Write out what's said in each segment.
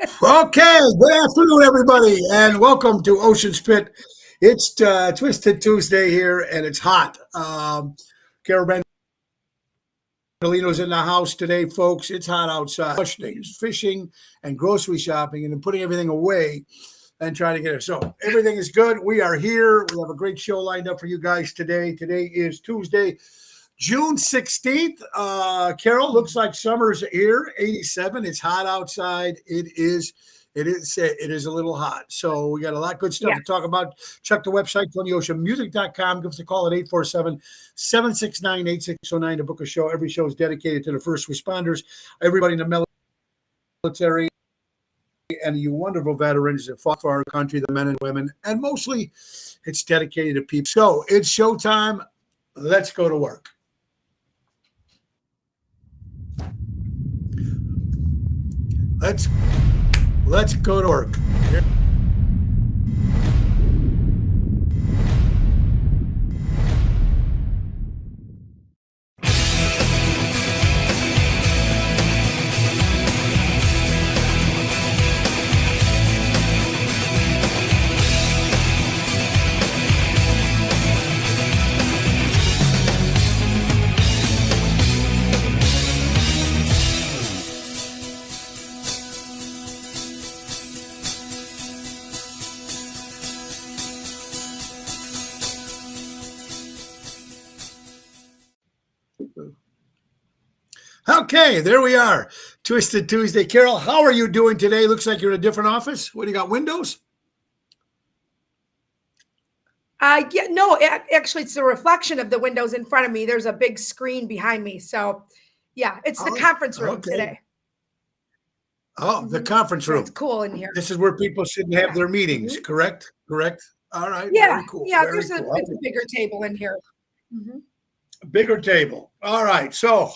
Okay, good afternoon, everybody, and welcome to Ocean Spit. It's Twisted Tuesday here, and it's hot. Carol Bandolino's in the house today, folks. It's hot outside. Much things, fishing and grocery shopping, and then putting everything away and trying to get it. So everything is good. We are here. We have a great show lined up for you guys today. Today is Tuesday, June 16th. Carol, looks like summer's here. 87. It's hot outside. It is a little hot. So we got a lot of good stuff Yeah. to talk about. Check the website, TonyOceanMusic.com. Give us a call at 847-769-8609 to book a show. Every show is dedicated to the first responders, everybody in the military, and you wonderful veterans that fought for our country, the men and women, and mostly it's dedicated to people. So it's showtime. Let's go to work. Let's go to work. Okay, there we are. Twisted Tuesday. Carol, how are you doing today? Looks like you're in a different office. What do you got, windows? Yeah, no, actually, it's the reflection of the windows in front of me. There's a big screen behind me. So, yeah, it's the conference room today. Oh, the conference room. It's cool in here. This is where people sit and have their meetings, correct? Correct. All right. Yeah, Very cool. yeah, Very it's cool. a bigger table in here. Bigger table. All right. So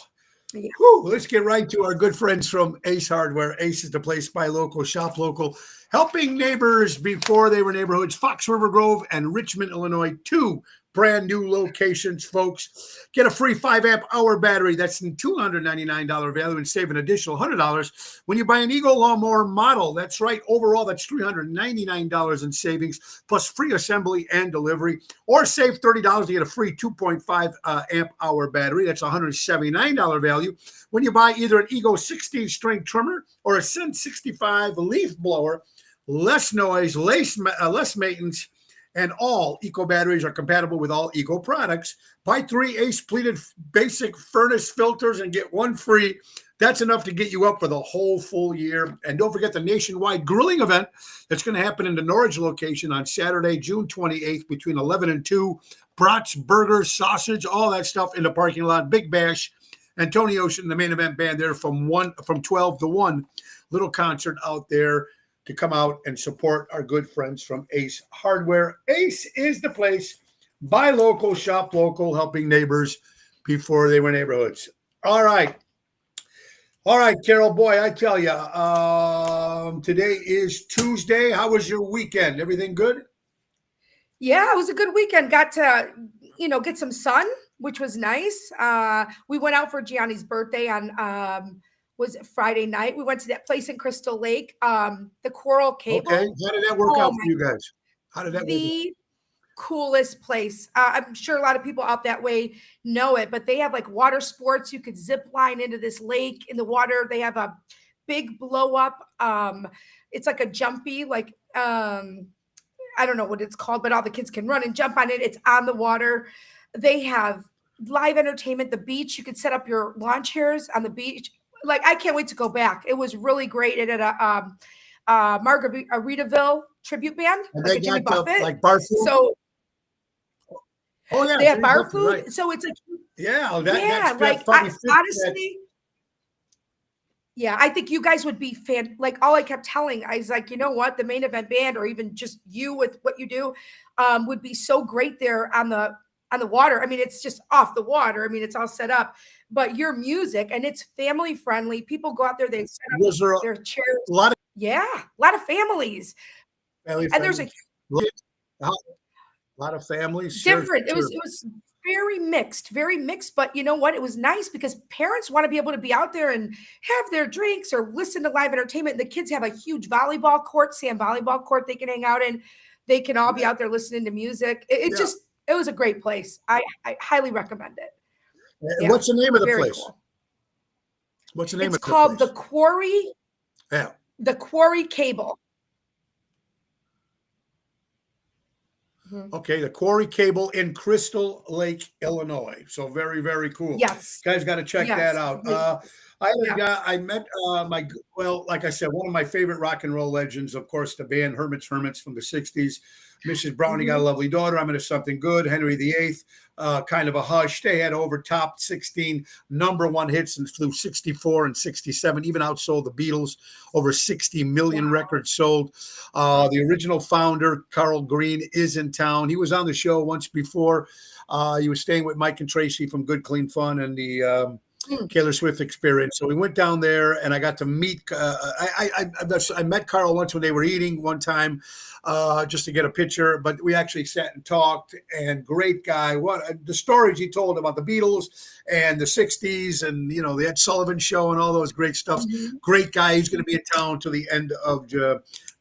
Yeah. let's get right to our good friends from Ace Hardware. Ace is the place, buy local, shop local, helping neighbors before they were neighborhoods. Fox River Grove and Richmond, Illinois, two brand new locations, folks. Get a free 5-amp hour battery. That's a $299 value and save an additional $100 when you buy an Eagle lawnmower model. That's right. Overall, that's $399 in savings plus free assembly and delivery. Or save $30 to get a free 2.5 amp hour battery. That's $179 value when you buy either an Eagle 16-string trimmer or a Sense 65 leaf blower. Less noise, less maintenance, and all Eco batteries are compatible with all Eco products. Buy 3 Ace pleated basic furnace filters and get one free. That's enough to get you up for the whole full year. And don't forget the nationwide grilling event that's going to happen in the Norwich location on Saturday, June 28th between 11 and 2. Brats, burgers, sausage, all that stuff in the parking lot. Big bash. And Tony Ocean, the main event band there from 12 to 1. Little concert out there to come out and support our good friends from Ace Hardware. Ace is the place. Buy local, shop local, helping neighbors before they were neighborhoods. All right, Carol, boy, I tell you, today is Tuesday. How was your weekend? Everything good? Yeah, it was a good weekend. Got to, get some sun, which was nice. We went out for Gianni's birthday on was it Friday night. We went to that place in Crystal Lake, the Coral Cable. Okay, how did that work out for you guys? How did that work? The coolest place. I'm sure a lot of people out that way know it, but they have like water sports. You could zip line into this lake in the water. They have a big blow up. It's like a jumpy, I don't know what it's called, but all the kids can run and jump on it. It's on the water. They have live entertainment. The beach, you could set up your lawn chairs on the beach. Like, I can't wait to go back. It was really great. It had a Margaritaville tribute band, And like they a Jimmy got Buffett. like bar food? So yeah, they have Jimmy bar Buffett, food. right. So it's like, Yeah, yeah, that's probably fits that. honestly, yeah, I think you guys would be like all I kept telling, I was like, you know what, the main event band, or even just you with what you do, would be so great there on the water. I mean, it's just off the water. I mean, it's all set up, but your music, and it's family friendly. People go out there, they set Was there up their chairs. a lot of Yeah, a lot of families. family And there's a friendly? A lot of families. Sure, different. It sure. was very mixed. But you know what? It was nice because parents want to be able to be out there and have their drinks or listen to live entertainment. The kids have a huge volleyball court, sand volleyball court they can hang out in. They can all be out there listening to music. It was a great place. I highly recommend it. And what's the name of the Very place? cool. What's the name of It's the called place? the Quarry. Yeah. The Quarry Cable. Okay, the Quarry Cable in Crystal Lake, Illinois. So very, very cool. Yes. Guys got to check that out. I had a guy, I met like I said, one of my favorite rock and roll legends, of course, the band Hermits from the 60s. Mrs. Browning got a lovely daughter. I'm into something good. Henry VIII, kind of a hush. They had over top 16 #1 hits and flew 64 and 67, even outsold the Beatles, over 60 million records sold. The original founder, Carl Green, is in town. He was on the show once before. He was staying with Mike and Tracy from Good Clean Fun and the Taylor Swift experience. So we went down there and I got to meet, I met Carl once when they were eating one time, just to get a picture, but we actually sat and talked, and great guy. What the stories he told about the Beatles and the 60s and, you know, the Ed Sullivan Show and all those great stuff. Great guy. He's going to be in town till the end of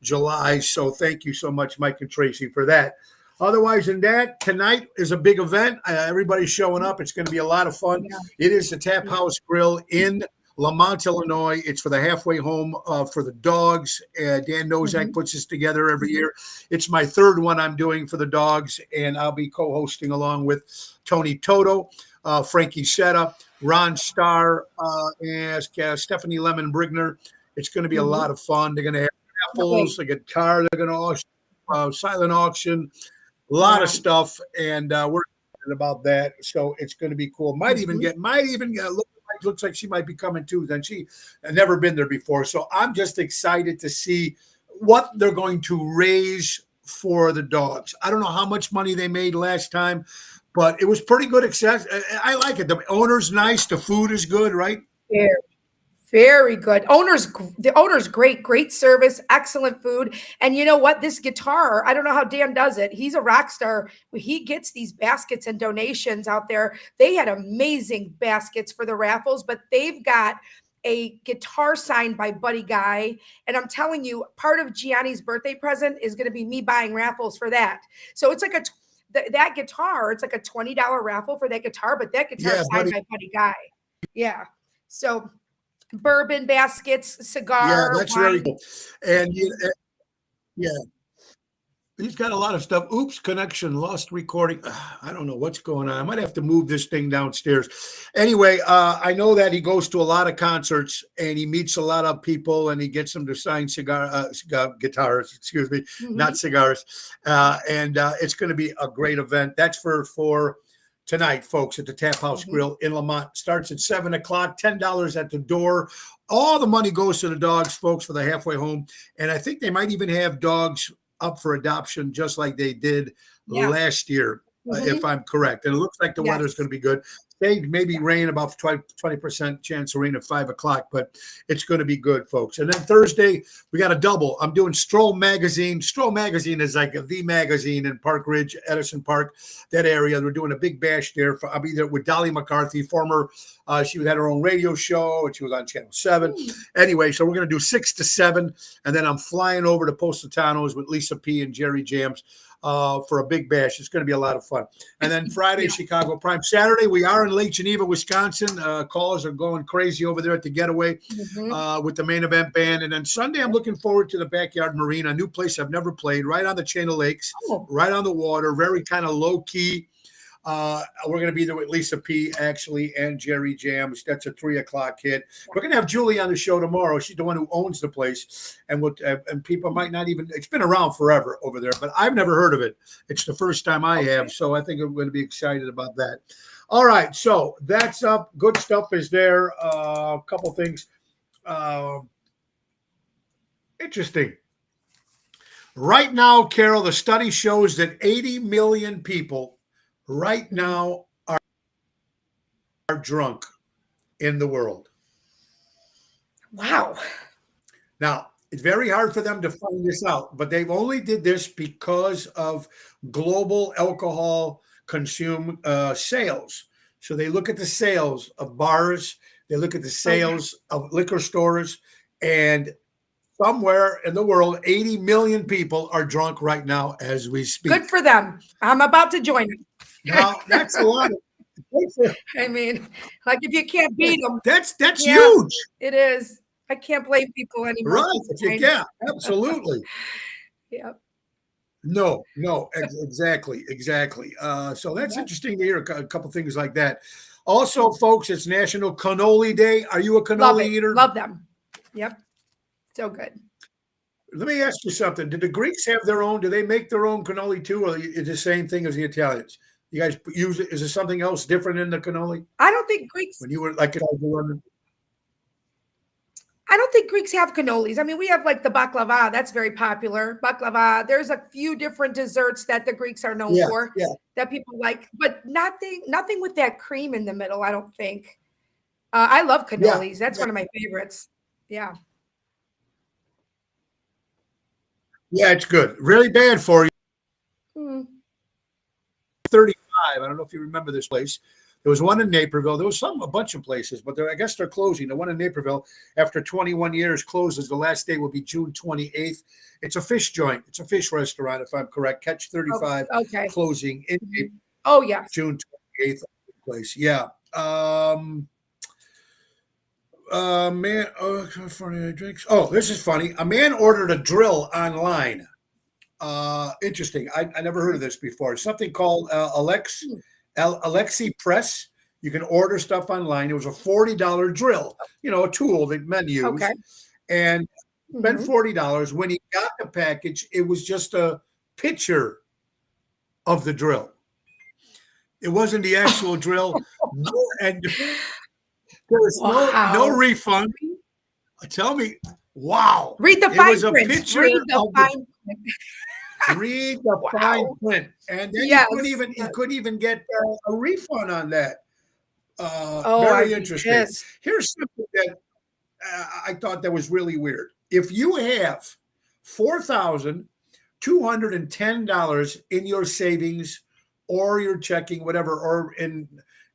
July. So thank you so much, Mike and Tracy, for that. Otherwise than that, tonight is a big event. Everybody's showing up. It's going to be a lot of fun. It is the Tap House Grill in Lamont, Illinois. It's for the halfway home for the dogs. Dan Nozak puts this together every year. It's my third one I'm doing for the dogs, and I'll be co-hosting along with Tony Toto, Frankie Setta, Ron Starr, and Stephanie Lemon Brigner. It's going to be a lot of fun. They're going to have raffles, a guitar. They're going to silent auction. A lot of stuff, and we're excited about that. So it's going to be cool. Might even get looks like she might be coming too. Then she had never been there before. So I'm just excited to see what they're going to raise for the dogs. I don't know how much money they made last time, but it was pretty good access. I like it. The owner's nice. The food is good, right? Yeah. Very good. The owner's great service, excellent food. And you know what? This guitar, I don't know how Dan does it. He's a rock star. He gets these baskets and donations out there. They had amazing baskets for the raffles, but they've got a guitar signed by Buddy Guy. And I'm telling you, part of Gianni's birthday present is going to be me buying raffles for that. So it's like that guitar, it's like a $20 raffle for that guitar, but that guitar is signed by Buddy Guy. Yeah. So bourbon baskets, cigar. Yeah, that's wine. Very cool. And he's got a lot of stuff. Oops, connection lost recording. I don't know what's going on. I might have to move this thing downstairs. Anyway, I know that he goes to a lot of concerts and he meets a lot of people and he gets them to sign guitars, excuse me, not cigars. And it's going to be a great event. That's for tonight, folks, at the Tap House Grill in Lamont. Starts at 7 o'clock, $10 at the door. All the money goes to the dogs, folks, for the halfway home. And I think they might even have dogs up for adoption, just like they did last year, if I'm correct. And it looks like the weather's going to be good. They maybe rain, about 20% chance of rain at 5 o'clock, but it's going to be good, folks. And then Thursday, we got a double. I'm doing Stroll Magazine. Stroll Magazine is like the magazine in Park Ridge, Edison Park, that area. We're doing a big bash there. I'll be there with Dolly McCarthy, former, she had her own radio show, and she was on Channel 7. Anyway, so we're going to do 6 to 7, and then I'm flying over to Positano's with Lisa P. and Jerry Jams for a big bash. It's going to be a lot of fun. And then Friday, Chicago Prime. Saturday, we are in Lake Geneva, Wisconsin. Calls are going crazy over there at the Getaway with the Main Event Band. And then Sunday, I'm looking forward to the Backyard Marina, a new place I've never played, right on the chain of lakes, right on the water, very kind of low key. We're going to be there with Lisa P. actually and Jerry Jams. That's a 3 o'clock hit. We're going to have Julie on the show tomorrow. She's the one who owns the place, and and people might not even. It's been around forever over there, but I've never heard of it. It's the first time I have, so I think I'm going to be excited about that. All right, so that's up. Good stuff is there. A couple things. Interesting. Right now, Carol, the study shows that 80 million people right now are drunk in the world. Wow. Now, it's very hard for them to find this out, but they've only did this because of global alcohol consume sales. So they look at the sales of bars, they look at the Oh, yeah. sales of liquor stores, and somewhere in the world, 80 million people are drunk right now as we speak. Good for them. I'm about to join them. Now, that's a lot of I mean, like if you can't beat them, that's yeah, huge. it is. I can't blame people anymore. Right. If you can, absolutely. Yeah. No, no, exactly, exactly. So that's Yeah. interesting to hear a couple things like that. Also, folks, it's National Cannoli Day. Are you a Love cannoli it. eater? Love them. Yep. So good. Let me ask you something. Did the Greeks have their own? Do they make their own cannoli too, or is it the same thing as the Italians? You guys use it? Is there something else different in the cannoli I don't think Greeks when you were like in London? I don't think Greeks have cannolis. I mean, we have like the baklava. That's very popular. Baklava. There's a few different desserts that the Greeks are known Yeah, for yeah. that people like, but nothing with that cream in the middle. I don't think. I love cannolis. That's one of my favorites. Yeah. Yeah, it's good. Really bad for you. Mm. 35. I don't know if you remember this place. There was one in Naperville. There was a bunch of places, but I guess they're closing. The one in Naperville, after 21 years, closes. The last day will be June 28th. It's a fish joint. It's a fish restaurant, if I'm correct. Catch 35, Okay. closing in Oh yeah. June 28th. Place, yeah. Man, California drinks. Oh, this is funny. A man ordered a drill online. Interesting. I never heard of this before. Something called Alexi Press. You can order stuff online. It was a $40 drill, a tool that men use. Okay. And spent Mhm. $40. When he got the package, it was just a picture of the drill. It wasn't the actual drill. And there was no Wow. refund. Tell me, wow. Read the It fine was a print. picture Read the of fine read the Wow. fine print, and then Yes. you couldn't even get a refund on that. Oh, Very I'd be interesting. pissed. Here's something that I thought that was really weird. If you have $4,210 in your savings or your checking, whatever,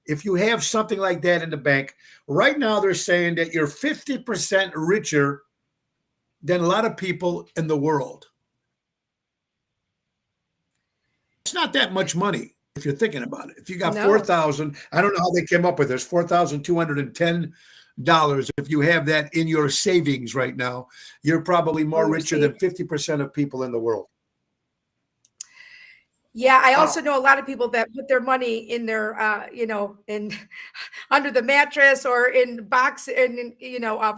if you have something like that in the bank, right now they're saying that you're 50% richer than a lot of people in the world. It's not that much money if you're thinking about it. If you got No. 4,000, I don't know how they came up with this, $4,210. If you have that in your savings right now, you're probably more your richer than 50% of people in the world. Yeah, I Wow. also know a lot of people that put their money in their, in under the mattress or in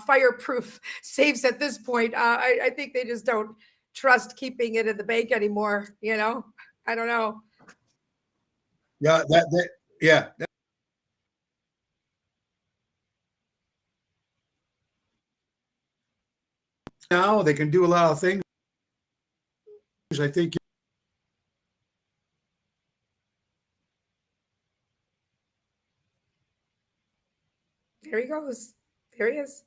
fireproof safes at this point. I think they just don't trust keeping it in the bank anymore. I don't know. Yeah, yeah. Now they can do a lot of things. I think. There he goes. There he is.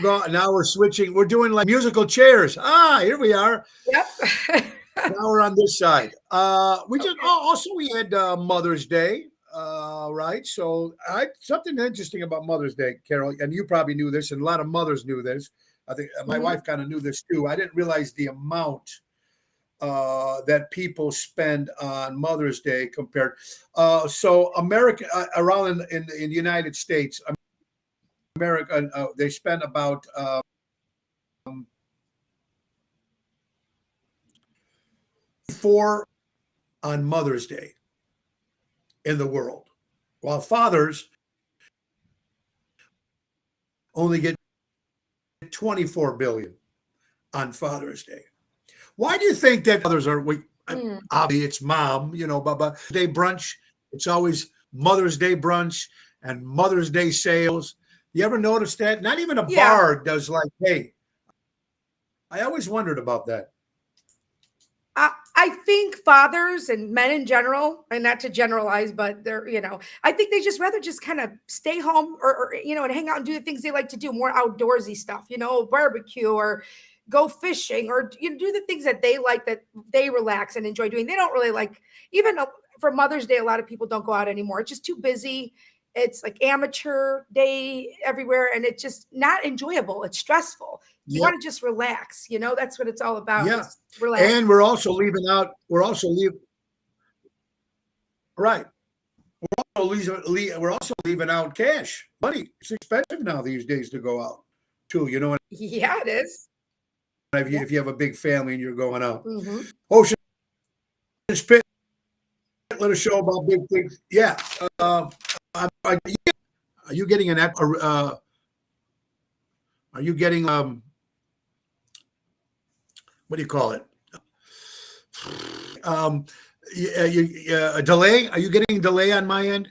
Now we're switching. We're doing like musical chairs. Here we are. Yep. Now we're on this side. We had Mother's Day, right? So something interesting about Mother's Day, Carol, and you probably knew this, and a lot of mothers knew this. I think my wife kind of knew this too. I didn't realize the amount that people spend on Mother's Day compared. So America around in the United States, America they spend about $4 on Mother's Day in the world, while fathers only get 24 billion on Father's Day. Why do you think that fathers are? Obviously, it's mom, but day brunch. It's always Mother's Day brunch and Mother's Day sales. You ever notice that? Not even a bar does like, hey. I always wondered about that. I think fathers and men in general, and not to generalize, but they're, I think they just rather just kind of stay home or and hang out and do the things they like to do, more outdoorsy stuff, barbecue or go fishing or do the things that they like, that they relax and enjoy doing. They don't really like, even for Mother's Day, a lot of people don't go out anymore. It's just too busy. It's like amateur day everywhere, and it's just not enjoyable. It's stressful. You Yep. want to just relax, that's what it's all about. Yeah. is relax. And we're also leaving out, right. We're also leaving out cash, money. It's expensive now these days to go out too. You know, Yeah, it is. if you have a big family and you're going out. Mhm. Ocean Spit, let us show about big things. Yeah. Are you getting are you getting what do you call it? A delay? Are you getting a delay on my end?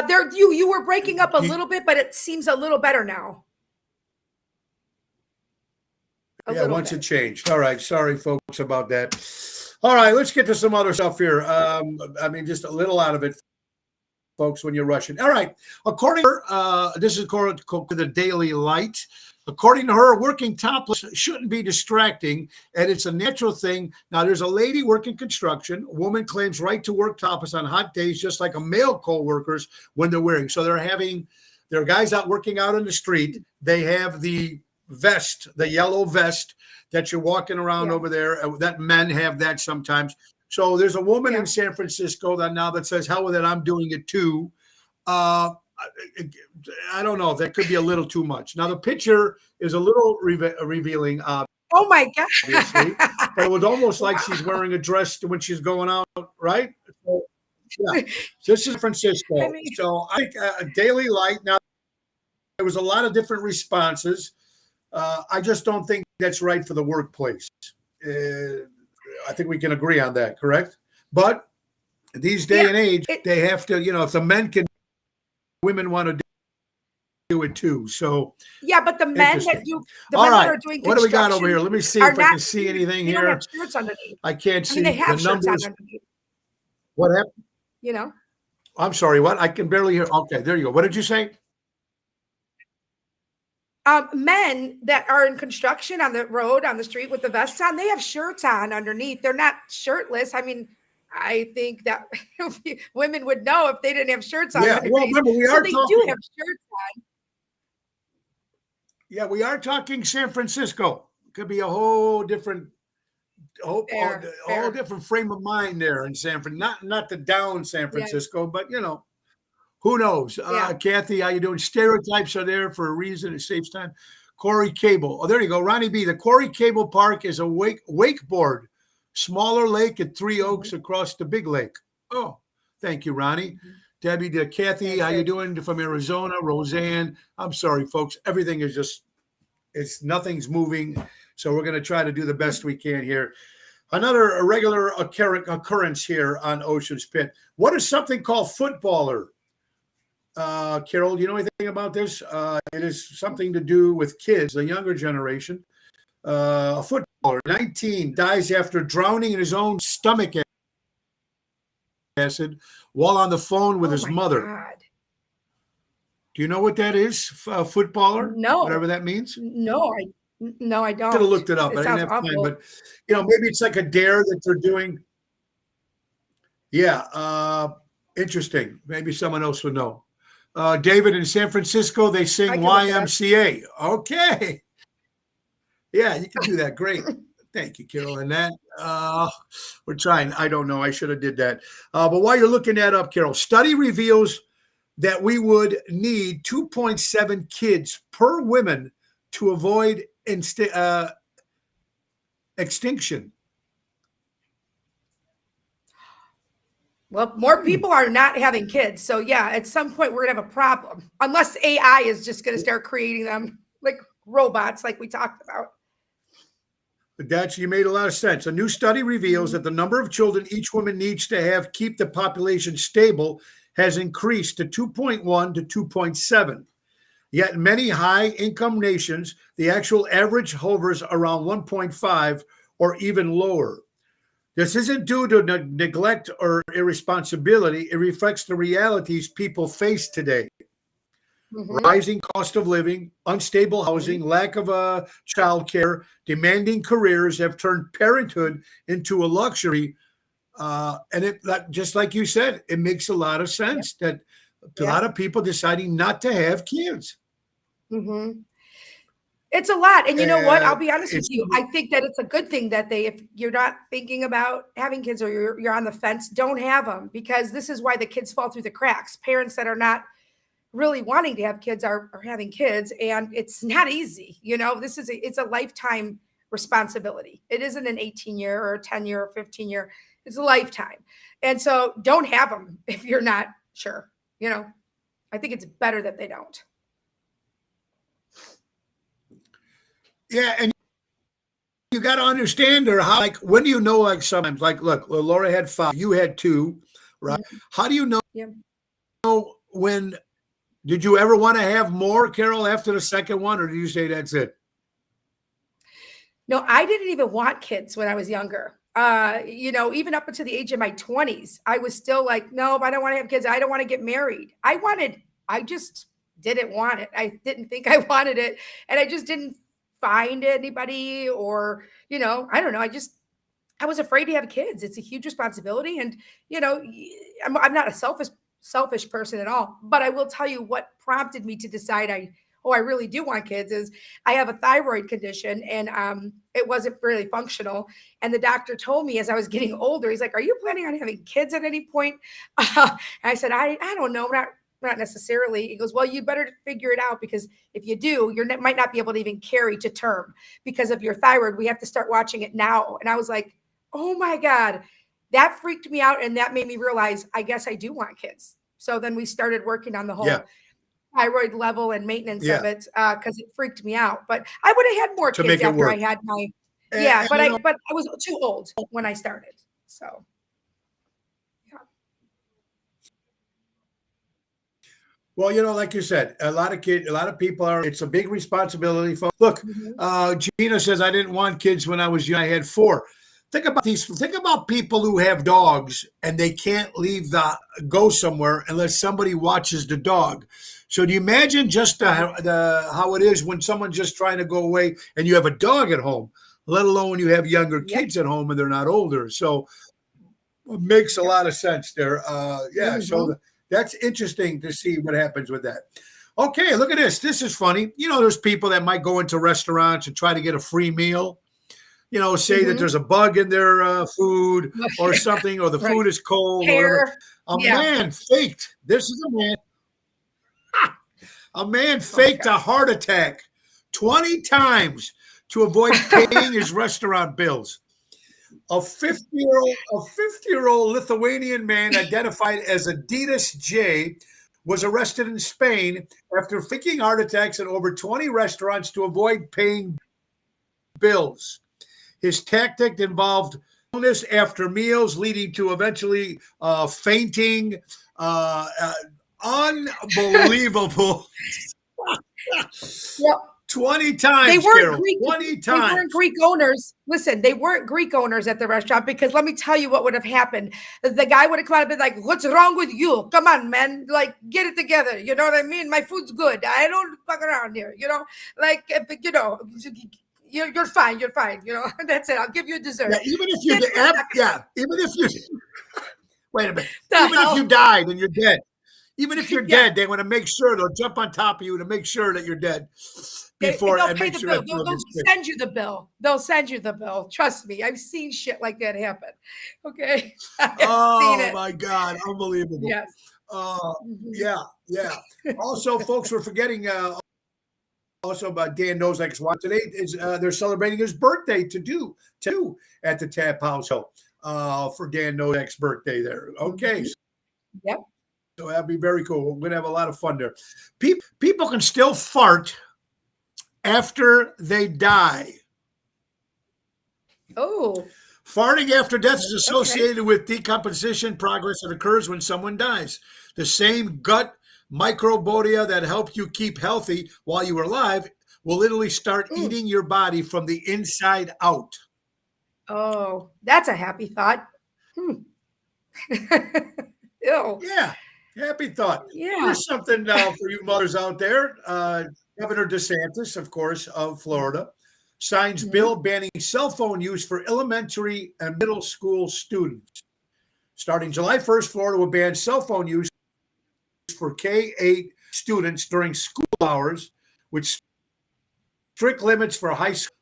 There, you were breaking up a little bit, but it seems a little better now. Yeah, once it changed. All right. Sorry, folks, about that. All right, let's get to some other stuff here. Just a little out of it, folks, when you're rushing. All right. According to her, this is according to the Daily Light. According to her, working topless shouldn't be distracting, and it's a natural thing. Now, there's a lady working construction. A woman claims right to work topless on hot days, just like a male co-workers when they're wearing. So there are guys out working out in the street. They have the vest, the yellow vest that you're walking around over there. That men have that sometimes. So there's a woman in San Francisco that says, hell with it, I'm doing it too. I don't know. That could be a little too much. Now, the picture is a little revealing, oh my God. obviously, but it was almost like she's wearing a dress when she's going out, right? So, yeah, this is San Francisco. So I think a Daily Light. Now, there was a lot of different responses. I just don't think that's right for the workplace. I think we can agree on that, correct? But these day and age, they have to, if the men can, women want to do it too. So yeah, but the men that do, the all men right, that are doing what do we got over here? Let me see if I can see anything here. Don't have shirts underneath. I can't see they have the shirts numbers. on underneath. What happened? I'm sorry, what? I can barely hear. Okay, there you go. What did you say? Men that are in construction on the road, on the street with the vests on, they have shirts on underneath. They're not shirtless. I mean, I think that women would know if they didn't have shirts on. Yeah, well, remember, they do have shirts on. Yeah, we are talking San Francisco. Could be a whole different, whole different frame of mind there in San Francisco. Not the down San Francisco, but who knows? Kathy, how you doing? Stereotypes are there for a reason. It saves time. Corey Cable. Oh, there you go. Ronnie B. The Corey Cable Park is a wakeboard, smaller lake at Three Oaks across the big lake. Oh, thank you, Ronnie. Debbie, Kathy, how you doing from Arizona? Roseanne. I'm sorry, folks. Everything is nothing's moving. So we're going to try to do the best we can here. Another irregular occurrence here on Ocean's Pit. What is something called footballer? Carol, do you know anything about this? It is something to do with kids, the younger generation. A footballer, 19, dies after drowning in his own stomach acid while on the phone with his mother. God. Do you know what that is? A footballer? No. Whatever that means? No, I don't. I could have looked it up. I didn't have time. But, maybe it's like a dare that they're doing. Yeah. Interesting. Maybe someone else would know. David, in San Francisco, they sing YMCA. Okay. Yeah, you can do that. Great. Thank you, Carol. And that, we're trying. I don't know. I should have did that. But while you're looking that up, Carol, study reveals that we would need 2.7 kids per woman to avoid extinction. Well, more people are not having kids. So, yeah, at some point we're going to have a problem. Unless AI is just going to start creating them like robots like we talked about. But you made a lot of sense. A new study reveals that the number of children each woman needs to keep the population stable has increased to 2.1 to 2.7. Yet in many high-income nations, the actual average hovers around 1.5 or even lower. This isn't due to neglect or irresponsibility. It reflects the realities people face today. Mhm. rising cost of living, unstable housing, lack of child care, demanding careers have turned parenthood into a luxury. And just like you said, it makes a lot of Yep. sense that a Yep. lot of people deciding not to have kids. Mhm. It's a lot, and you know what? I'll And be honest with it's you. I think that it's a good thing that if you're not thinking about having kids or you're on the fence, don't have them, because this is why the kids fall through the cracks. Parents that are not really wanting to have kids are having kids, and it's not easy. It's a lifetime responsibility. It isn't an 18-year or a 10-year or 15-year. It's a lifetime. And so don't have them if you're not sure. You know, I think it's better that they don't. yeah, and you got to understand her. How, like, when do you know? Like, sometimes, like, look, Laura had 5, you had 2, right? Mhm. How do you Yeah. know when? Did you ever want to have more, Carol, after the second one, or did you say that's it? No, I didn't even want kids when I was younger. Even up until the age of my 20s, I was still like, no, I don't want to have kids. I don't want to get married. I just didn't want it. I didn't think I wanted it. And I just didn't find anybody, or, I don't know. I was afraid to have kids. It's a huge responsibility. And, I'm not a selfish person at all, but I will tell you what prompted me to decide I really do want kids is I have a thyroid condition, and it wasn't really functional. And the doctor told me as I was getting older, he's like, "Are you planning on having kids at any point?" And I said, "I don't know, not necessarily." He goes, "Well, you better figure it out, because if you do, might not be able to even carry to term because of your thyroid. We have to start watching it now." And I was like, "Oh my God." That freaked me out, and that made me realize I guess I do want kids. So then we started working on the Yeah, whole thyroid level and maintenance yeah, of it, because it freaked me out. But I would have had more to kids make it after I work. had my And you know, but I was too old when I started. So yeah. well, like you said, a lot of people are. It's a big responsibility. Look, Mhm. Gina says I didn't want kids when I was young. I had 4. Think about these. Think about people who have dogs and they can't leave the go somewhere unless somebody watches the dog. So do you imagine just the how it is when someone's just trying to go away and you have a dog at home, let alone when you have younger Yep. kids at home and they're not older. So it makes a Yep. lot of sense there. Yeah. So Mhm. that's interesting to see what happens with that. Okay, look at this. This is funny. There's people that might go into restaurants and try to get a free meal. Say that Mhm. there's a bug in their food or something, or the Right. food is cold or whatever. Hair. A Yeah. man faked. This is a man. A man Oh faked a God. heart attack 20 times to avoid paying his restaurant bills. A 50-year-old Lithuanian man identified as Adidas J was arrested in Spain after faking heart attacks at over 20 restaurants to avoid paying bills. His tactic involved illness after meals, leading to eventually fainting. Uh, uh, Unbelievable. Yep. 20 They times, weren't Carol. Greek 20 they weren't times. Greek owners. Listen, they weren't Greek owners at the restaurant, because let me tell you what would have happened. The guy would have come out and been like, "What's wrong with you? Come on, man. Like, get it together. You know what I mean? My food's good. I don't fuck around here, Like, you're fine. You're fine. That's it. I'll give you a Yeah, dessert." even if you Sit did, the fuck yeah, even if you, wait a minute, the even if you hell. died and you're dead, even if you're Yeah. dead, they want to make sure they'll jump on top of you to make sure that you're dead before They'll and pay make the sure bill. that They'll, bill they'll gets paid. send you the bill. They'll send you the bill. Trust me. I've seen shit like that happen. Okay. I've seen Oh it. my God, unbelievable. Yes. Uh, Mhm. yeah, yeah. Also, folks, we're forgetting also about Dan Nozak's wife. Today is they're celebrating his birthday to do at the Tap House for Dan Nozak's birthday there. Okay, Mhm. Yep. so that'd be very cool. We're gonna have a lot of fun there. People can still fart after they die. Oh, Farting after death is okay. associated with decomposition progress that occurs when someone dies. The same gut microbiota that help you keep healthy while you are alive will literally start Mm. eating your body from the inside out. Oh, that's a happy thought. Hmm. Ew. Yeah. Happy thought. Yeah. Here's something now for you mothers out there. Governor DeSantis, of course, of Florida, signs Mhm. bill banning cell phone use for elementary and middle school students. Starting July 1st, Florida will ban cell phone use for K-8 students during school hours, with strict limits for high school.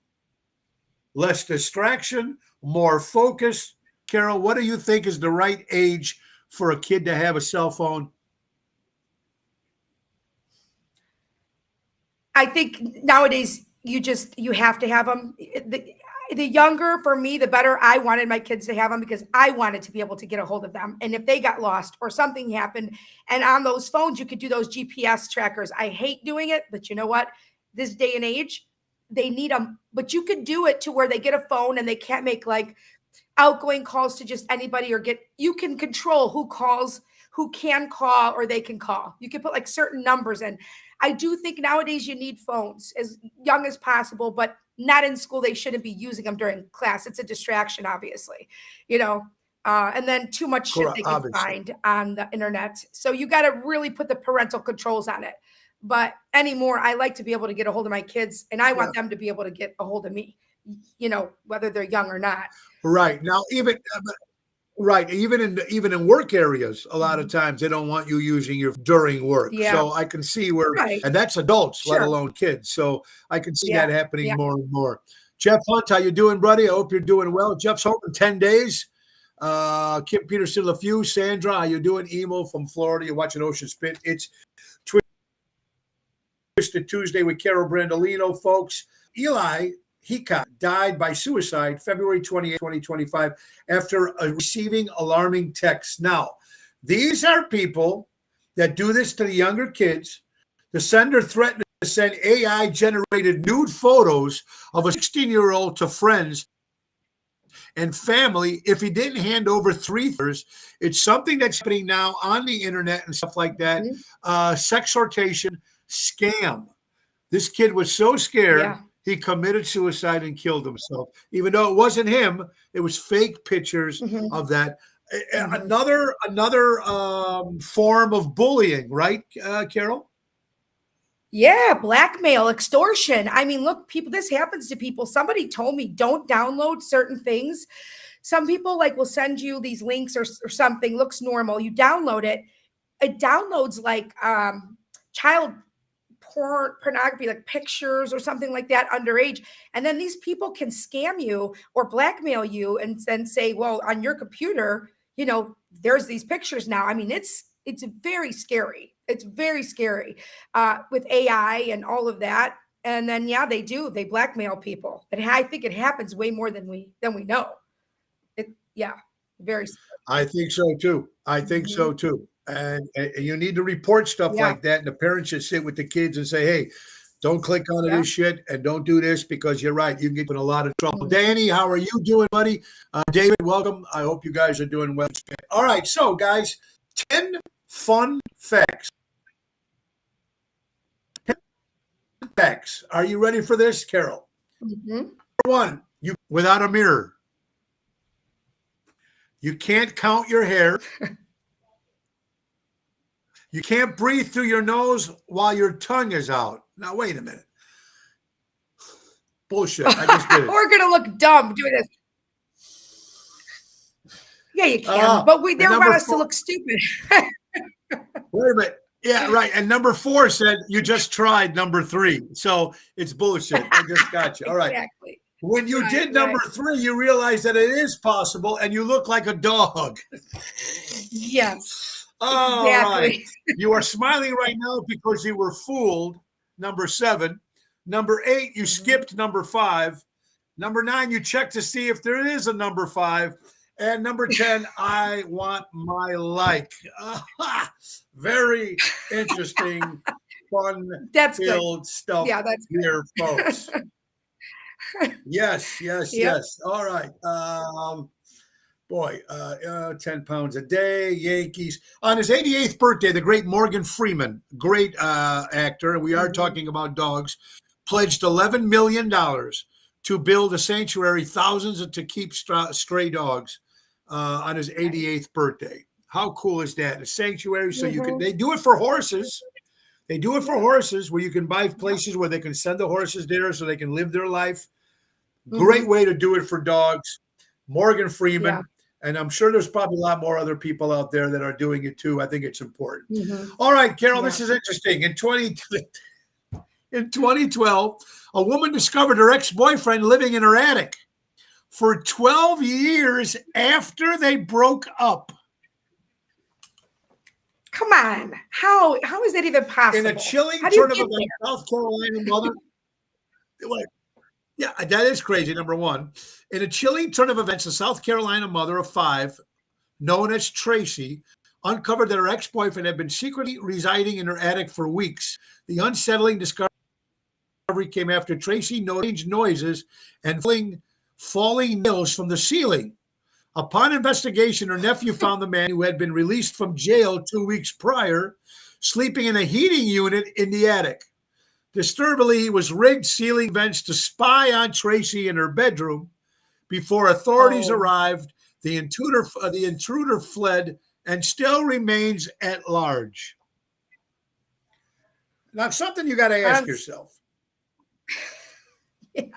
Less distraction, more focus. Carol, what do you think is the right age for a kid to have a cell phone? I think nowadays you have to have them. The younger for me, the better. I wanted my kids to have them because I wanted to be able to get a hold of them. And if they got lost or something happened, and on those phones you could do those GPS trackers. I hate doing it, but you know what? This day and age, they need them. But you could do it to where they get a phone and they can't make like outgoing calls to just anybody, or you can control who calls, who can call, or they can call. You can put like certain numbers in. I do think nowadays you need phones as young as possible, but not in school. They shouldn't be using them during class. It's a distraction, obviously, you know. And then too much shit Correct, they can obviously. find on the internet. So you got to really put the parental controls on it. But anymore, I like to be able to get a hold of my kids, and I Yeah. want them to be able to get a hold of me, you know, whether they're young or not. Right. Now, even in work areas, a lot of times they don't want you using your during work. Yeah. So I can see where, Right. and that's adults, let Sure. alone kids. So I can see Yeah. that happening Yeah. more and more. Jeff Hunt, how you doing, buddy? I hope you're doing well. Jeff's home in 10 days. Kim Peterson LaFew, Sandra, how you doing? Emo from Florida. You're watching Ocean Spit. It's Twisted Tuesday with Carol Brandolino, folks. Eli Heacock died by suicide February 28, 2025, after receiving alarming texts. Now, these are people that do this to the younger kids. The sender threatened to send AI-generated nude photos of a 16-year-old to friends and family if he didn't hand over $3. It's something that's happening now on the internet and stuff like that. Sexhortation scam. This kid was so scared, Yeah. he committed suicide and killed himself. Even though it wasn't him, it was fake pictures Mhm. of that. Mhm. Another form of bullying, right, Carol? Yeah, blackmail, extortion. I mean, look, people, this happens to people. Somebody told me don't download certain things. Some people like will send you these links or something, looks normal. You download it. It downloads like child pornography, like pictures or something like that, underage. And then these people can scam you or blackmail you and then say, well, on your computer, you know, there's these pictures now. I mean, it's very scary. It's very scary with AI and all of that. And then yeah, they blackmail people. And I think it happens way more than we know. Yeah, very scary. I think so too. I think Mhm. so too. And you need to report stuff Yeah. like that. And the parents should sit with the kids and say, hey, don't click on Yeah. this shit and don't do this, because you're right. You can get in a lot of trouble. Mhm. Danny, how are you doing, buddy? David, welcome. I hope you guys are doing well. All right. So, guys, 10 fun facts. 10 facts. Are you ready for this, Carol? Mhm. Number one, you without a mirror. You can't count your hair. You can't breathe through your nose while your tongue is out. Now, wait a minute. Bullshit. I just did it. We're gonna look dumb doing this. Yeah, you can, but they and want number us to four- look stupid. Wait a minute. Yeah, right. And number 4 said you just tried number 3. So it's bullshit. I just got you. All right. Exactly. When you Right, did number 3, you realized that it is possible and you look like a dog. Yes. All Exactly. right. You are smiling right now because you were fooled. Number 7. Number 8, you skipped number 5. Number 9, you checked to see if there is a number 5. And number 10, I want my like. Very interesting, fun, That's good. filled stuff Yeah, that's good. here, folks. Yes. Yep. All right. 10 pounds a day, Yankees. On his 88th birthday, the great Morgan Freeman, great actor, and we are talking about dogs, pledged $11 million to build a sanctuary, thousands to keep stray dogs on his 88th birthday. How cool is that? A sanctuary, so you can. Mhm. They do it for horses. They do it for horses, where you can buy places where they can send the horses there, so they can live their life. Great Mhm. way to do it for dogs. Morgan Yeah. Freeman, and I'm sure there's probably a lot more other people out there that are doing it too. I think it's important. Mhm. All right, Carol, Yeah. this is interesting. In 2012, a woman discovered her ex-boyfriend living in her attic for 12 years after they broke up. Come on. How is that even In possible? a chilling How do you turn of get events, there? South Carolina mother. Like, yeah, that is crazy. Number one, in a chilling turn of events, a South Carolina mother of 5, known as Tracy, uncovered that her ex-boyfriend had been secretly residing in her attic for weeks. The unsettling discovery came after Tracy noticed noises and falling nails from the ceiling. Upon investigation, her nephew found the man, who had been released from jail 2 weeks prior, sleeping in a heating unit in the attic. Disturbingly, he was rigged ceiling vents to spy on Tracy in her bedroom. Before authorities Oh, arrived, the intruder fled and still remains at large. Now, something you got to ask that's yourself: yeah.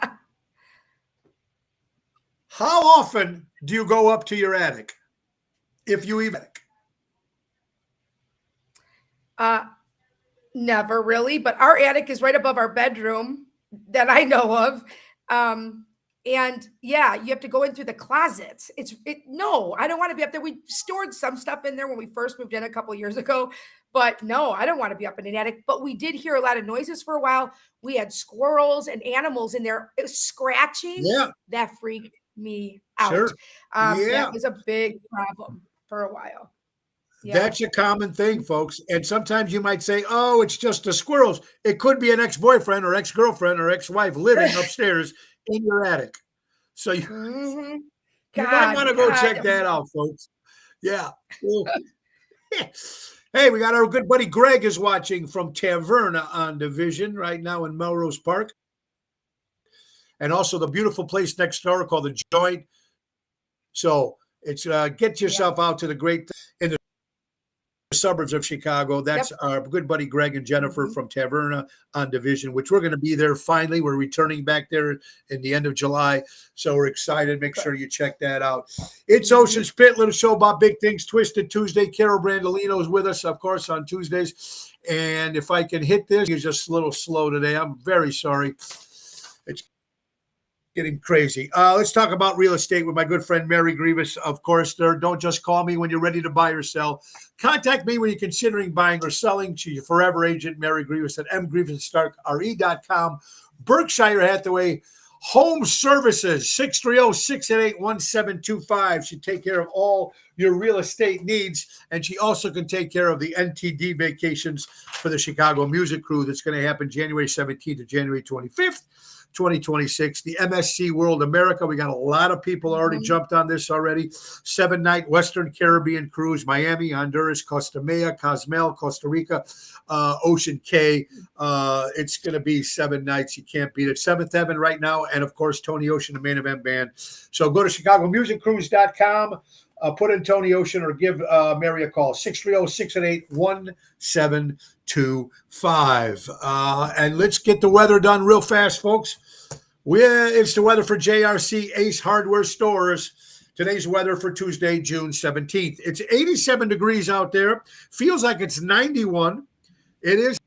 how often do you go up to your attic, if you even? Uh, Never really, but our attic is right above our bedroom that I know of. Um, and yeah, you have to go in through the closets. No, I don't want to be up there. We stored some stuff in there when we first moved in a couple of years ago, but no, I don't want to be up in an attic. But we did hear a lot of noises for a while. We had squirrels and animals in there. It was scratching. Yeah, That freaked me out. sure. That Yeah, was a big problem for a while. Yeah. that's a common thing, folks. And sometimes you might say, oh, it's just the squirrels. It could be an ex-boyfriend or ex-girlfriend or ex-wife living upstairs in your attic. So Mhm. you might want to go check God. that out, folks. Yeah. Well, hey, we got our good buddy Greg is watching from Taverna on Division right now in Melrose Park. And also the beautiful place next door called The Joint. So it's get Yeah. yourself out to the great in the suburbs of Chicago. That's Yep. our good buddy Greg and Jennifer Mhm. from Taverna on Division, which we're going to be there finally. We're returning back there in the end of July. So we're excited. Make sure you check that out. It's Mhm. Ocean's Pit, little show about big things, Twisted Tuesday. Carol Brandolino is with us, of course, on Tuesdays. And if I can hit this, you're just a little slow today. I'm very sorry. It's getting crazy. Let's talk about real estate with my good friend Mary Grievous. Of course, don't just call me when you're ready to buy or sell. Contact me when you're considering buying or selling. She's your forever agent, Mary Grievous at mgrievousstarkre.com. Berkshire Hathaway Home Services, 630-688-1725. She take care of all your real estate needs, and she also can take care of the NTD vacations for the Chicago Music Crew that's going to happen January 17th to January 25th. 2026, the MSC World America. We got a lot of people already Mhm. jumped on this already. 7-night Western Caribbean cruise, Miami, Honduras, Costa Maya, Cozumel, Costa Rica, Ocean Cay. It's going to be 7 nights. You can't beat it. 7th Heaven right now. And of course, Tony Ocean, the main event band. So go to ChicagoMusicCruise.com. Put in Tony Ocean or give Mary a call, 630-688-1725. And let's get the weather done real fast, folks. It's the weather for JRC Ace Hardware Stores. Today's weather for Tuesday, June 17th. It's 87 degrees out there. Feels like it's 91. It is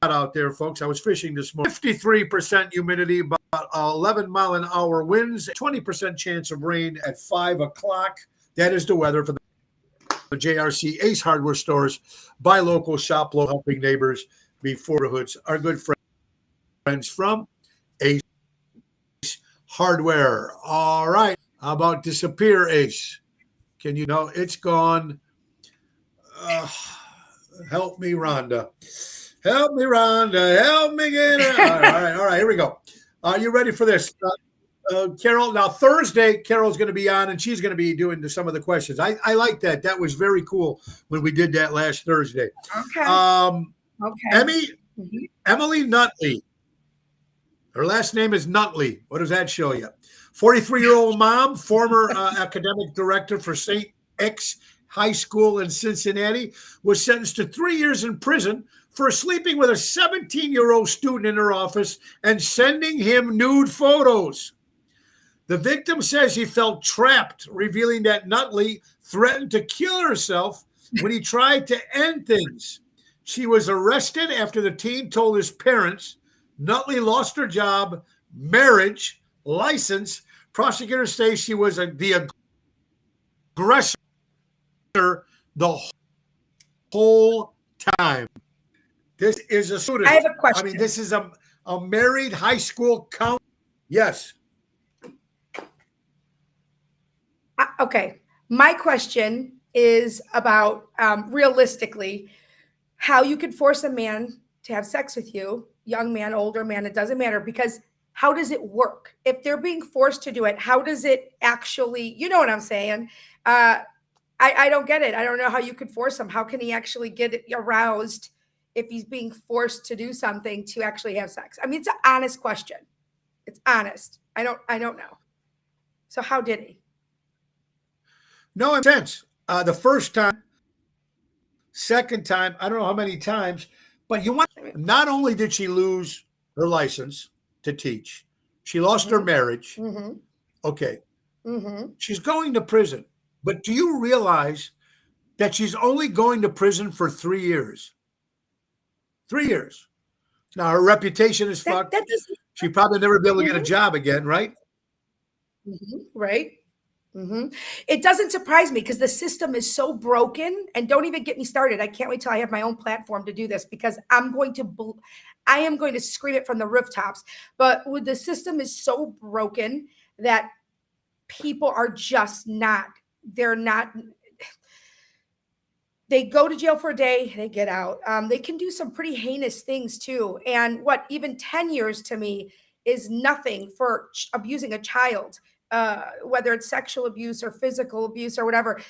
hot out there, folks. I was fishing this morning. 53% humidity, about 11-mile-an-hour winds, 20% chance of rain at 5 o'clock. That is the weather for the JRC Ace Hardware Stores. Buy local, shop local, helping neighbors before neighborhoods. Our good friends from Ace Hardware. All right. How about disappear, Ace? Can you know it's gone? Help me, Rhonda. Help me, Rhonda. Help me get it. All right. Here we go. Are you ready for this? Carol, now Thursday, Carol's going to be on and she's going to be doing some of the questions. I like that. That was very cool when we did that last Thursday. Okay. Okay. Mhm. Emily Nutley. Her last name is Nutley. What does that show you? 43-year-old mom, former academic director for St. X High School in Cincinnati was sentenced to 3 years in prison for sleeping with a 17-year-old student in her office and sending him nude photos. The victim says he felt trapped, revealing that Nutley threatened to kill herself when he tried to end things. She was arrested after the teen told his parents. Nutley lost her job, marriage, license. Prosecutors say she was the aggressor the whole time. This is a student. I have a question. I mean, this is a married high school count. Yes. Okay. My question is about realistically how you could force a man to have sex with you, young man, older man, it doesn't matter, because how does it work? If they're being forced to do it, how does it actually, you know what I'm saying? I don't get it. I don't know how you could force him. How can he actually get aroused if he's being forced to do something to actually have sex? I mean, it's an honest question. It's honest. I don't know. So how did he? No offense. The first time, second time, I don't know how many times, but not only did she lose her license to teach, she lost her marriage. Mm-hmm. Okay. Mm-hmm. She's going to prison. But do you realize that she's only going to prison for 3 years? 3 years. Now, her reputation is fucked. She probably never be able to get a job again, right? Mm-hmm. Right. Mm-hmm. It doesn't surprise me because the system is so broken. And don't even get me started. I can't wait till I have my own platform to do this, because I am going to scream it from the rooftops. But the system is so broken that people are just not. They go to jail for a day, they get out. They can do some pretty heinous things too. And even 10 years to me is nothing for abusing a child, whether it's sexual abuse or physical abuse or whatever.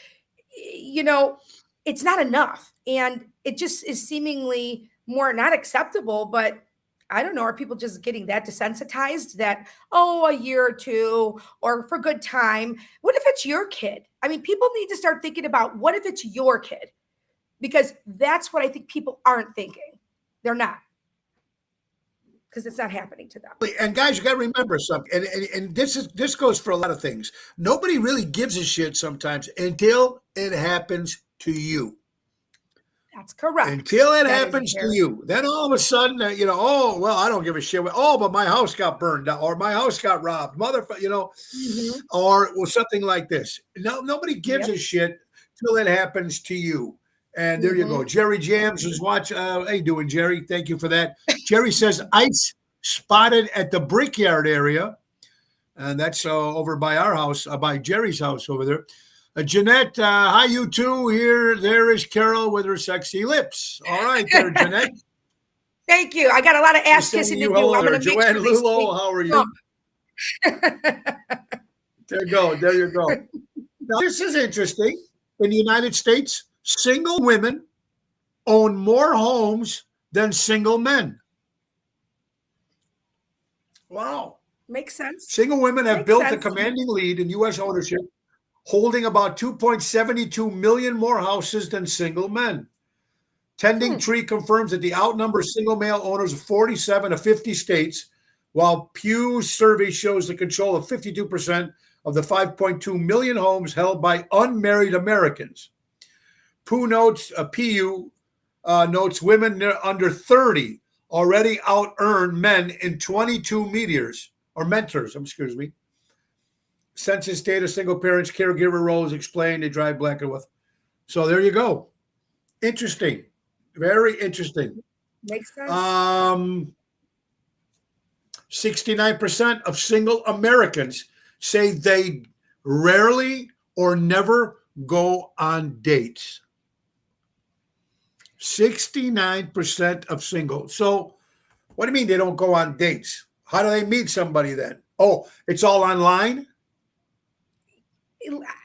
It's not enough. And it just is seemingly more not acceptable, but I don't know. Are people just getting that desensitized that, a year or two or for good time? What if it's your kid? I mean, people need to start thinking about what if it's your kid? Because that's what I think people aren't thinking. They're not. Because it's not happening to them. And guys, you got to remember something. And this goes for a lot of things. Nobody really gives a shit sometimes until it happens to you. That's correct. Until it happens to you. Then all of a sudden, I don't give a shit. But my house got burned down, or my house got robbed, Mm-hmm. or something like this. No, nobody gives a shit till it happens to you. And there you go. Jerry Jams is watching. How you doing, Jerry? Thank you for that. Jerry says ice spotted at the Brickyard area. And that's over by our house, by Jerry's house over there. Jeanette, hi, you two. There is Carol with her sexy lips. All right, there, Jeanette. Thank you. I got a lot of ass kissing to do. I'm going to Joanne Lulo, how are you? There you go. Now, this is interesting. In the United States, single women own more homes than single men. Wow. Makes sense. Single women have built a commanding lead in U.S. ownership, holding about 2.72 million more houses than single men. Tending Tree confirms that they outnumber single male owners of 47 of 50 states, while Pew's survey shows the control of 52% of the 5.2 million homes held by unmarried Americans. PU notes women under 30 already out-earn men in 22 mentors. Census data, single parents, caregiver roles explained, they drive black and white. So there you go. Interesting. Very interesting. Makes sense. 69% of single Americans say they rarely or never go on dates. 69% of single. So what do you mean they don't go on dates? How do they meet somebody then? Oh, it's all online?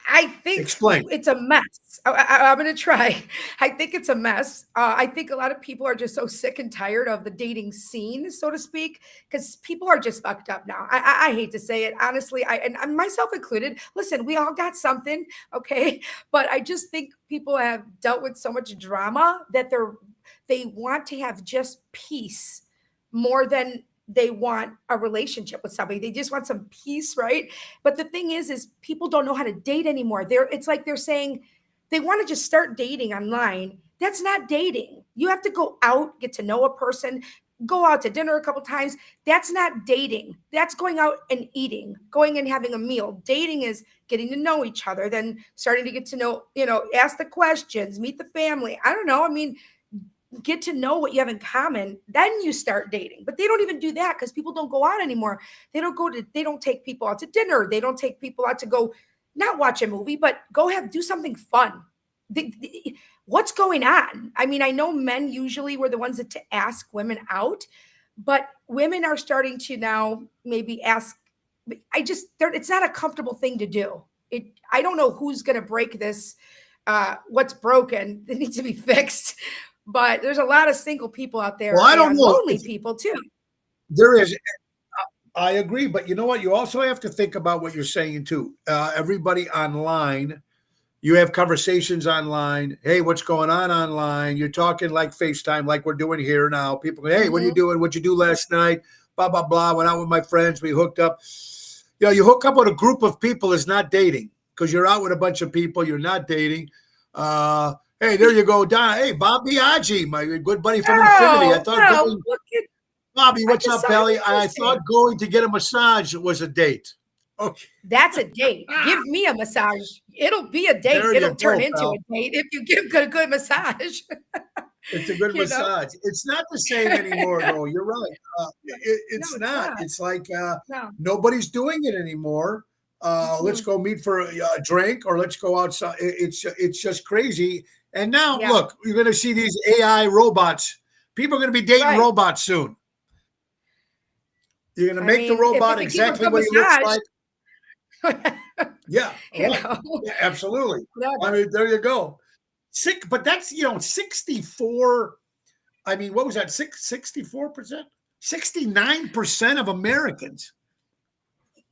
I think Explain. it's a mess. I'm going to try. I think it's a mess. I think a lot of people are just so sick and tired of the dating scene, so to speak, because people are just fucked up now. I hate to say it, honestly. And myself included. Listen, we all got something, okay? But I just think people have dealt with so much drama that they want to have just peace more than they want a relationship with somebody. They just want some peace, right? But the thing is people don't know how to date anymore. It's like they're saying they want to just start dating online. That's not dating. You have to go out, get to know a person, go out to dinner a couple times. That's not dating. That's going out and eating, going and having a meal. Dating is getting to know each other, then starting to get to know, ask the questions, meet the family. I don't know. I mean, get to know what you have in common, then you start dating. But they don't even do that because people don't go out anymore. They don't take people out to dinner. They don't take people out to go not watch a movie, but go do something fun. What's going on? I mean, I know men usually were the ones that to ask women out, but women are starting to now maybe ask. It's not a comfortable thing to do. I don't know who's going to break this. What's broken that needs to be fixed. But there's a lot of single people out there. Well, I don't know. Lonely people too. There is. I agree. But you know what? You also have to think about what you're saying too. Everybody online, you have conversations online. Hey, what's going on online? You're talking like FaceTime, like we're doing here now. People go, hey, what are you doing? What'd you do last night? Blah, blah, blah. Went out with my friends. We hooked up. You hook up with a group of people is not dating because you're out with a bunch of people. You're not dating. Hey, there you go, Donna. Hey, Bob Biaggi, my good buddy from Infinity. I thought Bobby, what's up, Belly? I thought going to get a massage was a date. Okay. That's a date. Give me a massage. It'll be a date. It'll turn into a date if you give a good massage. It's a good massage. It's not the same anymore, though. You're right. It's not. It's like nobody's doing it anymore. Let's go meet for a drink or let's go outside. It's just crazy. And now, look, you're going to see these AI robots. People are going to be dating robots soon. You're going to make the robot exactly what he looks like. Yeah, absolutely. I mean, there you go. But that's 64. I mean, what was that? 64%, 69% of Americans.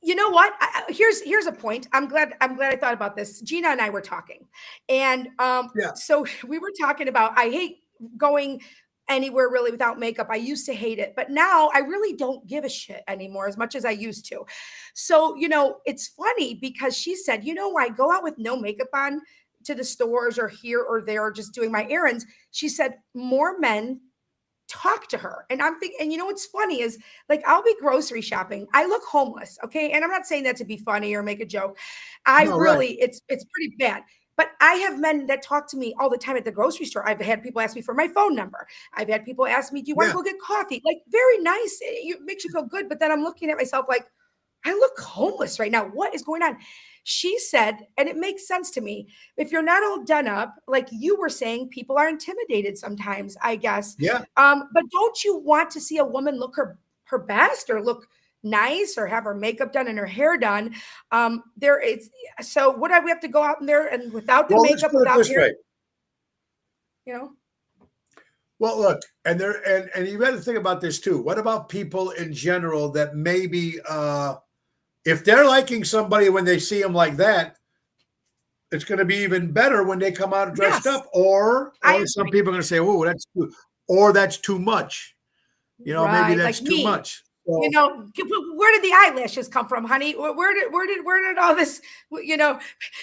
You know what? Here's a point. I'm glad I thought about this. Gina and I were talking, and so we were talking about. I hate going anywhere really without makeup. I used to hate it, but now I really don't give a shit anymore as much as I used to. So it's funny because she said, I go out with no makeup on to the stores or here or there, just doing my errands. She said more men talk to her. And I'm thinking, and what's funny is like, I'll be grocery shopping. I look homeless. Okay. And I'm not saying that to be funny or make a joke. It's pretty bad. But I have men that talk to me all the time at the grocery store. I've had people ask me for my phone number. I've had people ask me, do you want to go get coffee? Like, very nice. It makes you feel good. But then I'm looking at myself like, I look homeless right now. What is going on? She said, and it makes sense to me, if you're not all done up, like you were saying, people are intimidated sometimes, I guess. Yeah. But don't you want to see a woman look her best or look nice or have her makeup done and her hair done? So what do we have to go out in there and without the makeup, without hair? Well, look, and you got to think about this too. What about people in general that maybe if they're liking somebody when they see them like that, it's going to be even better when they come out dressed up. Or some people are going to say, "Oh, that's too much." Maybe that's too much. So, where did the eyelashes come from, honey? Where did all this?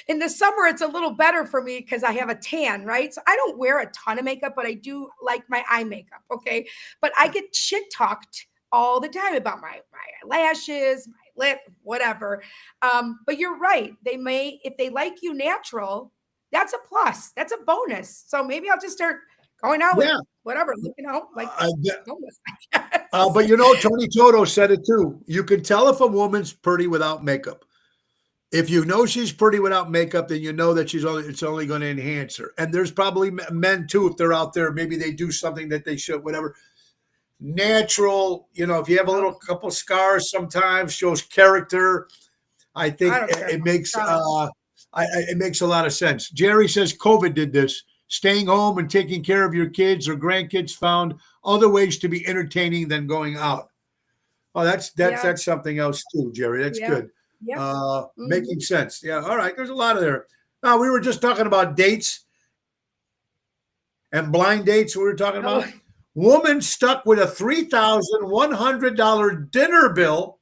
In the summer it's a little better for me because I have a tan, right? So I don't wear a ton of makeup, but I do like my eye makeup. Okay, but I get shit talked all the time about my eyelashes, my lip, whatever. But you're right. They may, if they like you natural, that's a plus. That's a bonus. So maybe I'll just start going out with whatever, looking out like homeless. But Tony Toto said it too. You can tell if a woman's pretty without makeup. If you know she's pretty without makeup, then you know that it's only going to enhance her. And there's probably men too, if they're out there, maybe they do something that they should, whatever. Natural, if you have a couple scars sometimes shows character. I think it makes It makes a lot of sense. Jerry says COVID did this. Staying home and taking care of your kids or grandkids found other ways to be entertaining than going out. Oh, that's something else too, Jerry. That's good. Yeah. Making sense. Yeah. All right. There's a lot of there. Now we were just talking about dates and blind dates. We were talking about woman stuck with a $3,100 dinner bill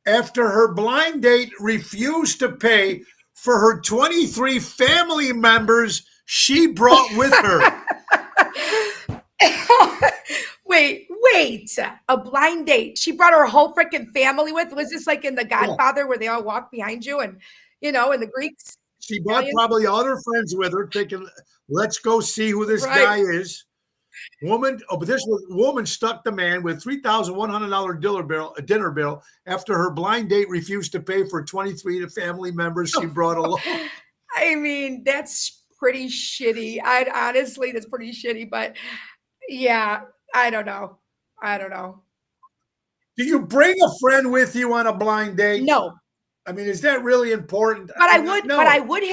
after her blind date refused to pay for her 23 family members she brought with her. Wait. A blind date. She brought her whole freaking family with? Was this like in The Godfather where they all walk behind you and, in the Greeks? She brought probably all her friends with her thinking, let's go see who this guy is. Woman stuck the man with $3,100 dinner bill after her blind date refused to pay for 23 family members she brought along. I mean, that's pretty shitty. Honestly, that's pretty shitty. But yeah, I don't know. Do you bring a friend with you on a blind date? No. I mean, is that really important? But I would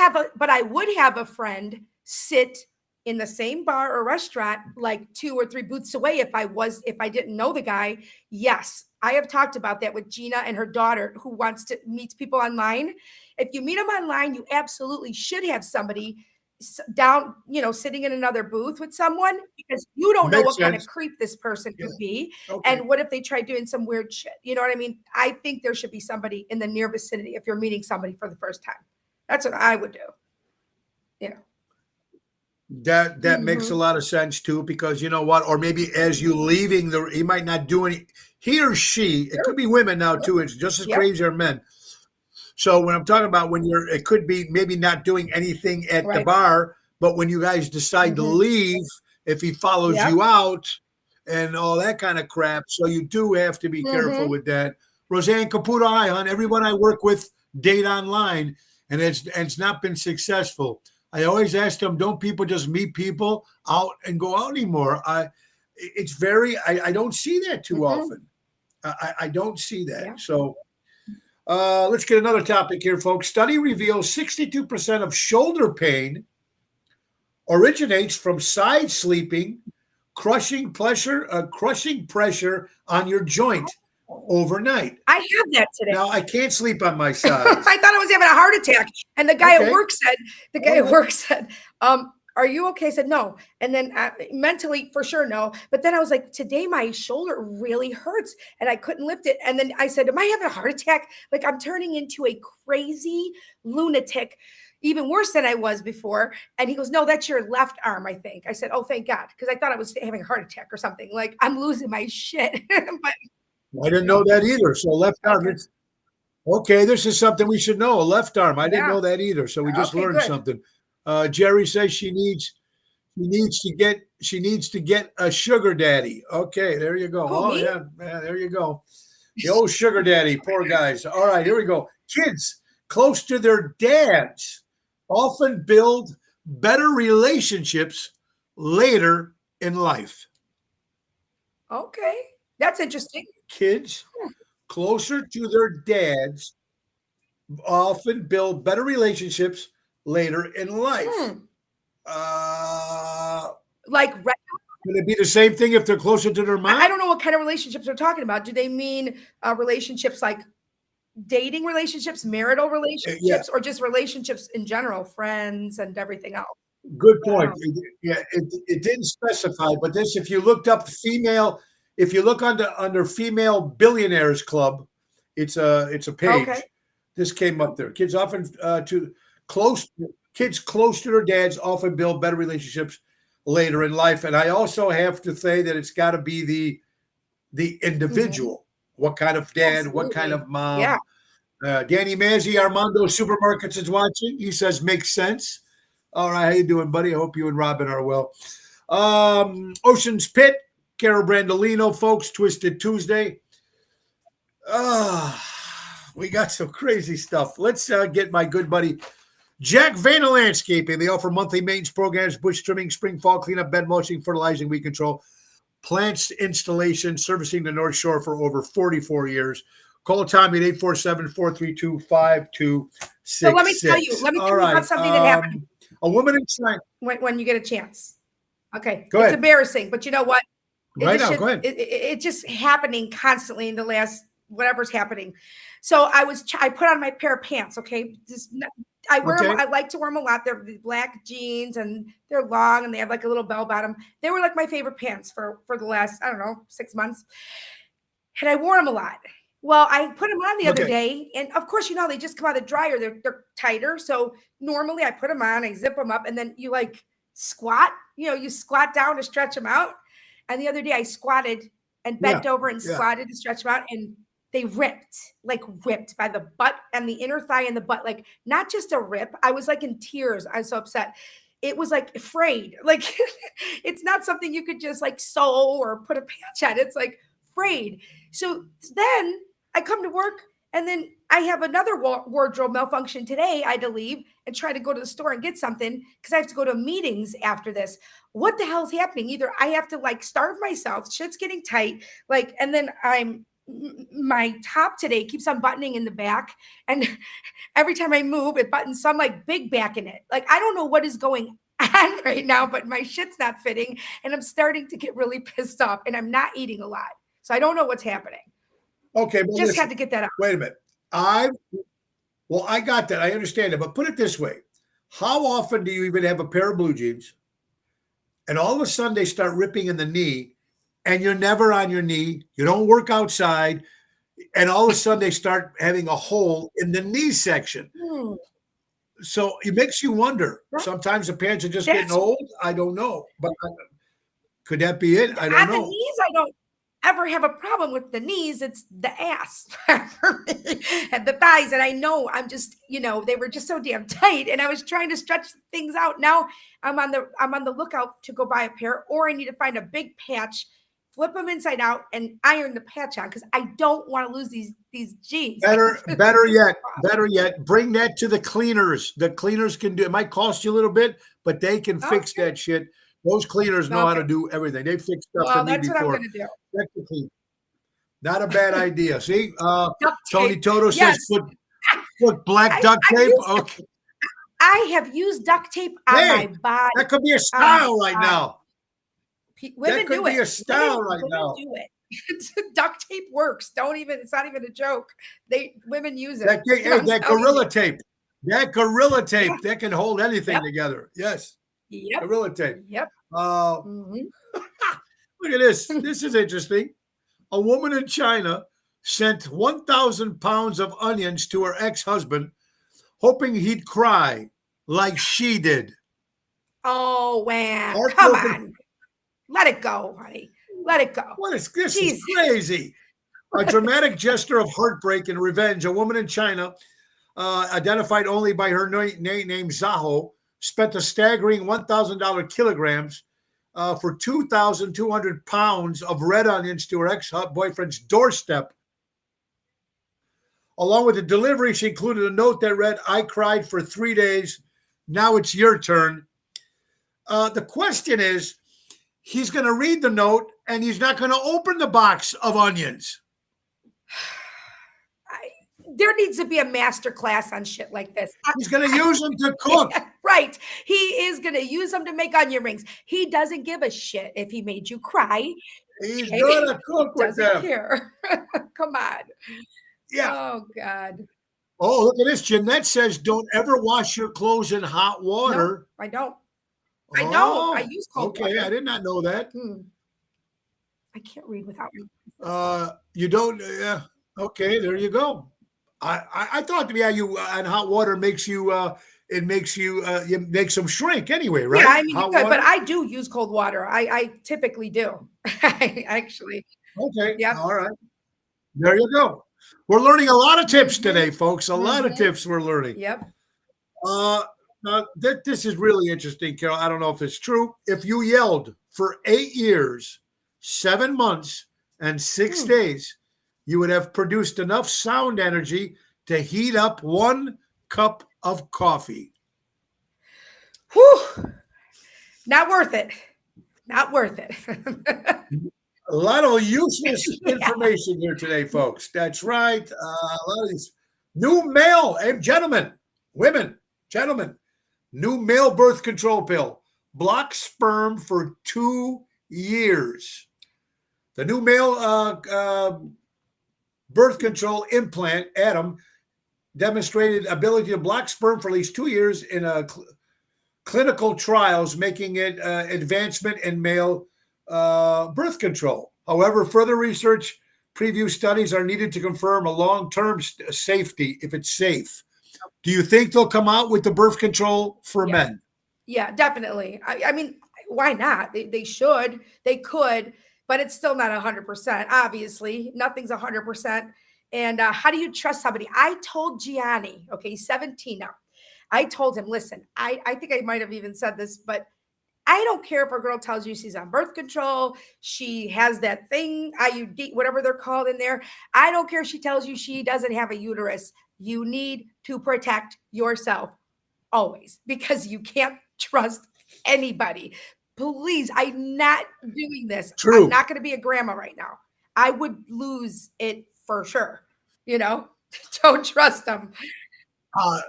have a friend sit in the same bar or restaurant like 2 or 3 booths away if I didn't know the guy. Yes, I have talked about that with Gina and her daughter who wants to meet people online. If you meet them online, you absolutely should have somebody down, sitting in another booth with someone, because you don't know what kind of creep this person could be. Okay. And what if they try doing some weird shit? You know what I mean? I think there should be somebody in the near vicinity if you're meeting somebody for the first time. That's what I would do. That makes a lot of sense too, because you know what? Or maybe as you leaving he might not do any. He or she, it could be women now too. It's just as crazy as men. So when I'm talking about it could be maybe not doing anything at the bar, but when you guys decide to leave, if he follows you out and all that kind of crap. So you do have to be careful with that. Roseanne Caputo, hi, hon. Everyone I work with date online, and it's not been successful. I always ask them, don't people just meet people out and go out anymore? I don't see that too often. I don't see that. Yeah. So let's get another topic here, folks. Study reveals 62% of shoulder pain originates from side sleeping, crushing pressure on your joint overnight. I have that today. Now I can't sleep on my side. I thought I was having a heart attack, and the guy at work said, "Are you okay?" I said no, and then mentally for sure no. But then I was like, today my shoulder really hurts, and I couldn't lift it. And then I said, "Am I having a heart attack? Like I'm turning into a crazy lunatic." Even worse than I was before. And he goes, "No, that's your left arm, I think." I said, "Oh, thank God," because I thought I was having a heart attack or something. Like I'm losing my shit. But I didn't know that either. So left arm. Okay, this is something we should know. A left arm. I didn't know that either. So we just learned something. Jerry says she needs to get a sugar daddy. Okay, there you go. Oh, yeah, there you go. The old sugar daddy. Poor guys. All right, here we go. Kids close to their dads often build better relationships later in life. Okay, that's interesting. Kids closer to their dads often build better relationships later in life. Like, would it be the same thing if they're closer to their mom? I don't know what kind of relationships they're talking about. Do they mean relationships like dating relationships, marital relationships, or just relationships in general, friends and everything else? Good point. It didn't specify, but this, if you looked up female, if you look under female billionaires club, it's a page. Okay. This came up there. Kids close to their dads often build better relationships later in life. And I also have to say that it's got to be the individual. What kind of dad? Absolutely. What kind of mom? Yeah. Danny Mazzi, Armando Supermarkets is watching. He says makes sense. All right, how you doing, buddy? I hope you and Robin are well. Ocean's Pit, Carol Brandolino, folks. Twisted Tuesday. We got some crazy stuff. Let's get my good buddy Jack Vanna Landscaping. They offer monthly maintenance programs, bush trimming, spring, fall cleanup, bed mulching, fertilizing, weed control, plants installation, servicing the North Shore for over 44 years. Call Tommy at 847-432-5266. So let me tell you All right. about something that happened A woman in China. when you get a chance. Okay. Go It's ahead. embarrassing, but you know what? Right now, go ahead. It's just happening constantly in the last whatever's happening. So I put on my pair of pants. Okay. I wear them. Okay. I like to wear them a lot. They're the black jeans and they're long and they have like a little bell bottom. They were like my favorite pants for the last, I don't know, 6 months. And I wore them a lot. Well, I put them on the other day, and of course, you know, they just come out of the dryer. They're tighter. So normally I put them on, I zip them up, and then you like squat, you know, you squat down to stretch them out. And the other day I squatted and bent over and squatted to stretch them out, and they ripped by the butt and the inner thigh and the butt, like not just a rip. I was like in tears. I was so upset. It was like frayed. Like it's not something you could just like sew or put a patch on. It's like frayed. So then I come to work and then I have another wardrobe malfunction today. I had to leave and try to go to the store and get something because I have to go to meetings after this. What the hell is happening? Either I have to like starve myself, shit's getting tight, like, and then my top today keeps on buttoning in the back, and every time I move, it buttons some like big back in it. Like I don't know what is going on right now, but my shit's not fitting, and I'm starting to get really pissed off, and I'm not eating a lot, so I don't know what's happening. Okay, well, just had to get that out. Wait a minute. I got that. I understand it, but put it this way: how often do you even have a pair of blue jeans, and all of a sudden they start ripping in the knee? And you're never on your knee. You don't work outside. And all of a sudden they start having a hole in the knee section. So it makes you wonder. Sometimes the pants are just getting old. I don't know. But could that be it? I don't know. The knees, I don't ever have a problem with the knees. It's the ass for me and the thighs. And I know I'm just, you know, they were just so damn tight. And I was trying to stretch things out. Now I'm on the lookout to go buy a pair, or I need to find a big patch, flip them inside out, and iron the patch on because I don't want to lose these jeans. Better yet, bring that to the cleaners. The cleaners can do it. Might cost you a little bit, but they can fix that shit. Those cleaners know how to do everything. They fixed stuff for me before. That's what I'm going to do. Not a bad idea. See, Tony Toto says put black duct tape. Okay. I have used duct tape on my body. That could be a style right now. Women do it. Be a style right now. Do it. Duct tape works. It's not even a joke. Women use it. That Gorilla Tape. That Gorilla Tape that can hold anything together. Yes. Yep. Gorilla Tape. Yep. Look at this. This is interesting. A woman in China sent 1,000 pounds of onions to her ex-husband, hoping he'd cry like she did. Oh, man. Come on. Let it go, honey. Let it go. What is this? Jeez. Is crazy. A dramatic gesture of heartbreak and revenge. A woman in China, identified only by her name Zaho, spent a staggering $1,000 kilograms for 2,200 pounds of red onions to her ex-boyfriend's doorstep. Along with the delivery, she included a note that read, "I cried for 3 days. Now it's your turn." The question is, he's going to read the note and he's not going to open the box of onions. There needs to be a master class on shit like this. He's going to use them to cook. Right. He is going to use them to make onion rings. He doesn't give a shit if he made you cry. He's going to cook with them. Doesn't care. Come on. Yeah. Oh, God. Oh, look at this. Jeanette says, don't ever wash your clothes in hot water. No, I don't. I don't. I use cold water. Okay, I did not know that. I can't read without you. You don't? Yeah. Okay, there you go. I thought, you and hot water makes you. It makes you makes them shrink anyway, right? Yeah, I mean, you could, but I do use cold water. I typically do. I actually. Okay. Yeah. All right. There you go. We're learning a lot of tips today, folks. A lot of tips we're learning. Yep. This is really interesting, Carol. I don't know if it's true. If you yelled for 8 years, 7 months, and 6 days, you would have produced enough sound energy to heat up 1 cup of coffee. Whew. Not worth it. Not worth it. A lot of useless Yeah. information here today, folks. That's right. A lot of these new male, gentlemen, women, gentlemen, new male birth control pill blocks sperm for 2 years. The new male birth control implant, Adam, demonstrated ability to block sperm for at least 2 years in a clinical trials, making it advancement in male birth control. However, further research preview studies are needed to confirm a long-term safety if it's safe. Do you think they'll come out with the birth control for Yeah. men? Yeah, definitely. I mean, why not? They should, they could, but it's still not 100%. Obviously, nothing's 100%. And how do you trust somebody? I told Gianni, okay, he's 17 now. I told him, listen, I think I might have even said this, but I don't care if a girl tells you she's on birth control, she has that thing, IUD, whatever they're called in there. I don't care if she tells you she doesn't have a uterus. You need to protect yourself always, because you can't trust anybody. Please, I'm not doing this. True. I'm not going to be a grandma right now. I would lose it for sure. You know, don't trust them.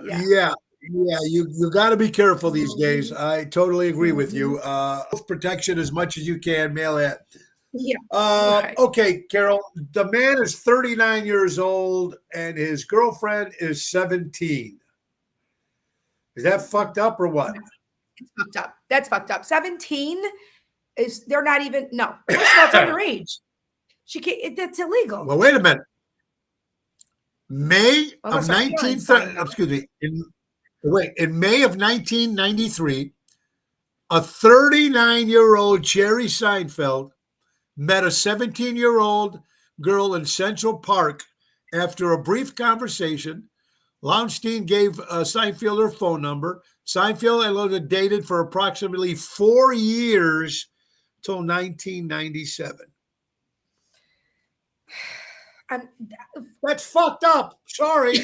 Yeah. You got to be careful these days. I totally agree with you. Protection as much as you can, mail it. Yeah. Right. Okay, Carol. The man is 39 years old and his girlfriend is 17. Is that fucked up or what? It's fucked up. That's fucked up. 17 is, they're not even, no. First of all, it's underage. She can't, that's illegal. Well, wait a minute. May Unless of her parents signed it. excuse me. In May of 1993, a 39-year-old Jerry Seinfeld met a 17-year-old girl in Central Park. After a brief conversation, Lowenstein gave Seinfeld her phone number. Seinfeld and Loda dated for approximately 4 years till 1997. That's fucked up. Sorry.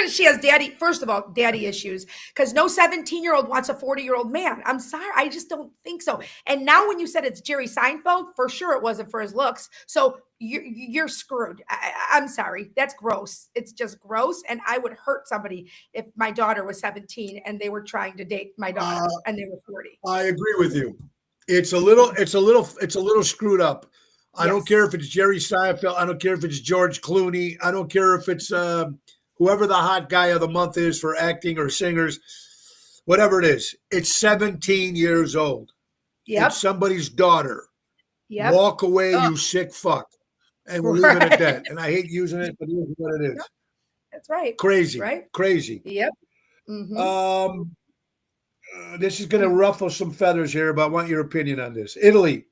She has first of all, daddy issues, because no 17-year-old wants a 40-year-old man. I'm sorry. I just don't think so. And now when you said it's Jerry Seinfeld, for sure it wasn't for his looks. So you're screwed. I'm sorry. That's gross. It's just gross. And I would hurt somebody if my daughter was 17 and they were trying to date my daughter and they were 40. I agree with you. It's a little screwed up. I don't care if it's Jerry Seinfeld. I don't care if it's George Clooney. I don't care if it's whoever the hot guy of the month is for acting or singers, whatever it is. It's 17 years old. Yep. It's somebody's daughter. Yep. Walk away, you sick fuck. And we'll leave it at that. And I hate using it, but it is what it is. Yep. That's right. Crazy. Right? Crazy. Yep. Mm-hmm. This is going to ruffle some feathers here, but I want your opinion on this. Italy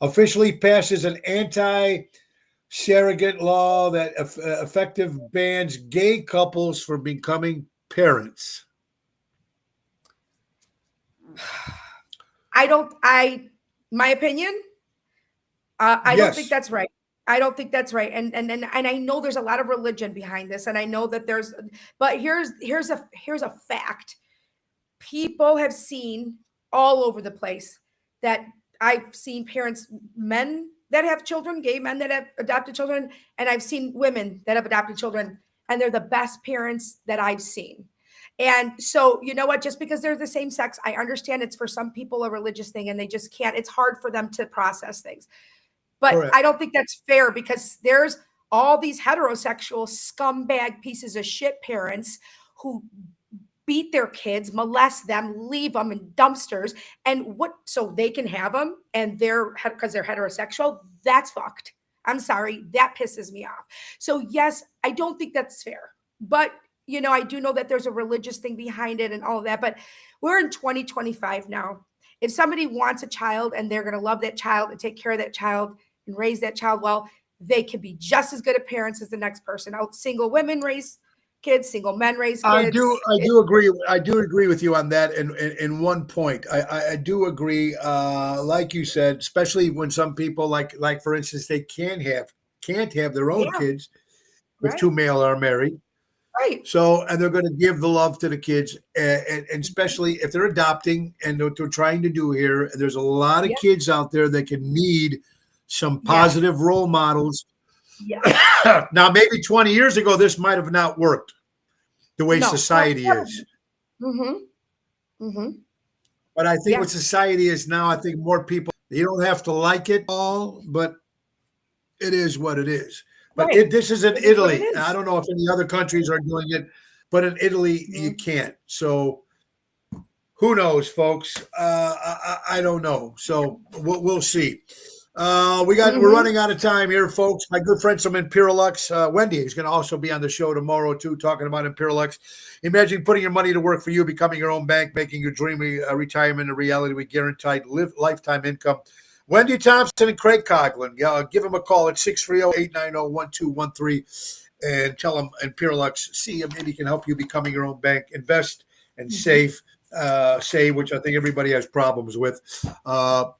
officially passes an anti-surrogate law that effective bans gay couples from becoming parents. My opinion, I don't think that's right. I don't think that's right. And I know there's a lot of religion behind this, and I know that but here's a fact. People have seen all over the place that I've seen parents, men that have children, gay men that have adopted children, and I've seen women that have adopted children, and they're the best parents that I've seen. And so, you know what, just because they're the same sex, I understand it's for some people a religious thing and they just can't, it's hard for them to process things. But correct. I don't think that's fair, because there's all these heterosexual scumbag pieces of shit parents who beat their kids, molest them, leave them in dumpsters, and so they can have them, and because they're heterosexual. That's fucked. I'm sorry, that pisses me off. So yes, I don't think that's fair, but I do know that there's a religious thing behind it and all of that. But we're in 2025 now. If somebody wants a child and they're going to love that child and take care of that child and raise that child well, they can be just as good at parents as the next person. Single women raise kids, single men raise kids. I do agree. I do agree with you on that. In one point, I do agree. Like you said, especially when some people, like for instance, they can't have their own kids if two male are married. Right. So, and they're going to give the love to the kids, and especially if they're adopting and what they're trying to do here. There's a lot of Yeah. kids out there that can need some Yes. positive role models. Yeah. Now, maybe 20 years ago, this might have not worked the way No. society is. Mm-hmm. Mm-hmm. But I think Yeah. what society is now, I think more people, you don't have to like it all, but it is what it is. But Right. this is in It is what it Italy. is. I don't know if any other countries are doing it, but in Italy, you Mhm. can't. So who knows, folks? I don't know. So we'll see. We're Mhm. running out of time here, folks. My good friends from Imperialux, Wendy is going to also be on the show tomorrow too, talking about Imperialux. Imagine putting your money to work for you, becoming your own bank, making your dream retirement a reality with guaranteed lifetime income. Wendy Thompson and Craig Coughlin. Give them a call at 630-890-1213 and tell them Imperialux, see if maybe can help you becoming your own bank, invest and save, which I think everybody has problems with.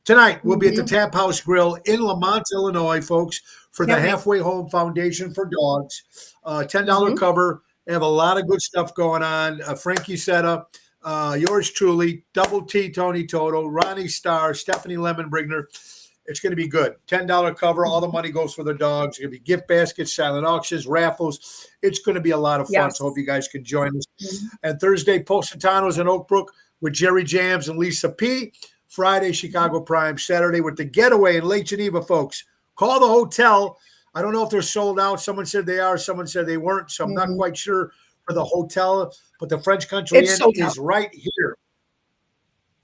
Tonight, we'll be at the Tap House Grill in Lamont, Illinois, folks, for the Can't wait. Halfway Home Foundation for Dogs. $10 cover. They have a lot of good stuff going on. Frankie Setta, yours truly, Double T, Tony Toto, Ronnie Starr, Stephanie Lemonbrigner. It's going to be good. $10 cover. All the money goes for the dogs. It's going to be gift baskets, silent auctions, raffles. It's going to be a lot of fun. Yes. So hope you guys can join us. Mhm. And Thursday, Positanos in Oak Brook with Jerry Jams and Lisa P. Friday, Chicago Prime. Saturday with the Getaway in Lake Geneva, folks. Call the hotel. I don't know if they're sold out. Someone said they are. Someone said they weren't. So I'm not quite sure for the hotel. But the French Country It's Inn sold is out. right here.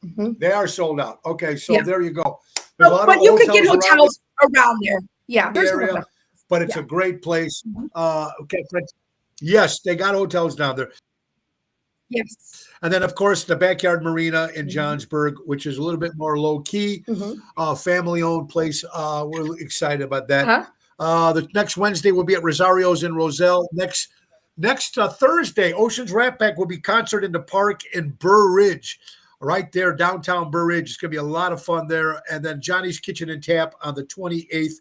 Mhm. They are sold out. Okay, so Yeah. there you go. There's a lot But of you could get hotels around hotels around there. Yeah. the There's area, hotels. but it's Yeah. a great place. Mhm. Okay, French. Yes, they got hotels down there. Yes. And then, of course, the Backyard Marina in Mhm. Johnsburg, which is a little bit more low key, Mhm. family-owned place. We're excited about that. Uh-huh. The next Wednesday we'll be at Rosario's in Roselle. Next Thursday, Oceans Rat Pack will be concert in the park in Burr Ridge, right there, downtown Burr Ridge. It's going to be a lot of fun there. And then Johnny's Kitchen and Tap on the 28th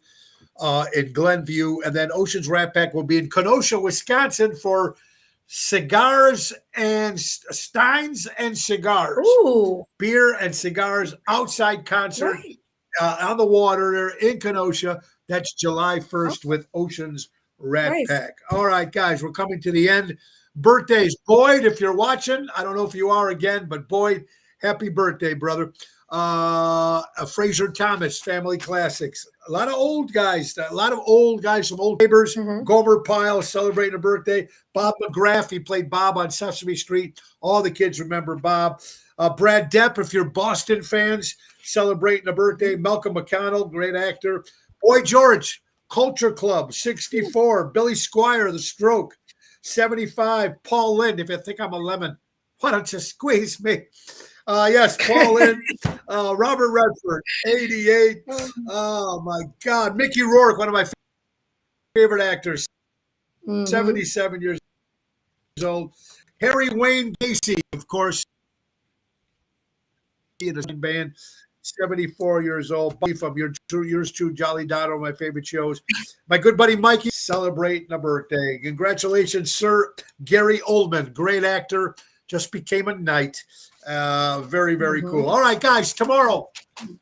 in Glenview. And then Oceans Rat Pack will be in Kenosha, Wisconsin for Cigars and Steins and Cigars. Ooh. Beer and cigars outside concert Right. on the water there in Kenosha. That's July 1st with Oceans Rat Nice. Pack. All right, guys, we're coming to the end. Birthdays. Boyd, if you're watching, I don't know if you are again, but Boyd, happy birthday, brother. Fraser Thomas, Family Classics. A lot of old guys, some old neighbors. Mhm. Gomer Pyle celebrating a birthday. Bob McGrath, he played Bob on Sesame Street. All the kids remember Bob. Brad Depp, if you're Boston fans, celebrating a birthday. Malcolm McConnell, great actor. Boy George, Culture Club, 64. Billy Squire, The Stroke, 75. Paul Lynde, if you think I'm a lemon, why don't you squeeze me? Yes, Paul Lynde. Robert Redford, 88. Oh, my God. Mickey Rourke, one of my favorite actors, Mhm. 77 years old. Harry Wayne Gacy, of course, in the band, 74 years old. From yours true, Jolly Dotto, my favorite shows. My good buddy Mikey celebrating a birthday. Congratulations, Sir Gary Oldman, great actor, just became a knight. Very, very cool. All right, guys, tomorrow,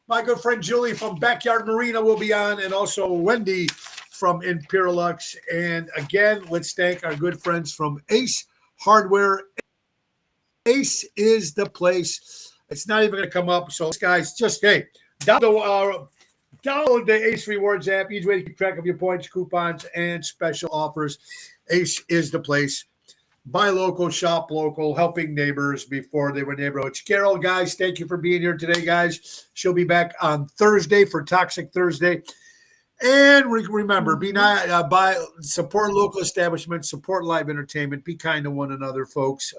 my good friend Julie from Backyard Marina will be on, and also Wendy from Imperialux. And again, let's thank our good friends from Ace Hardware. Ace is the place. It's not even going to come up. So, guys, just, hey, download the Ace Rewards app. Easy way to keep track of your points, coupons, and special offers. Ace is the place. Buy local, shop local, helping neighbors before they were neighborhoods. Carol, guys, thank you for being here today, guys. She'll be back on Thursday for Toxic Thursday. And remember, be nice, support local establishments, support live entertainment, be kind to one another, folks.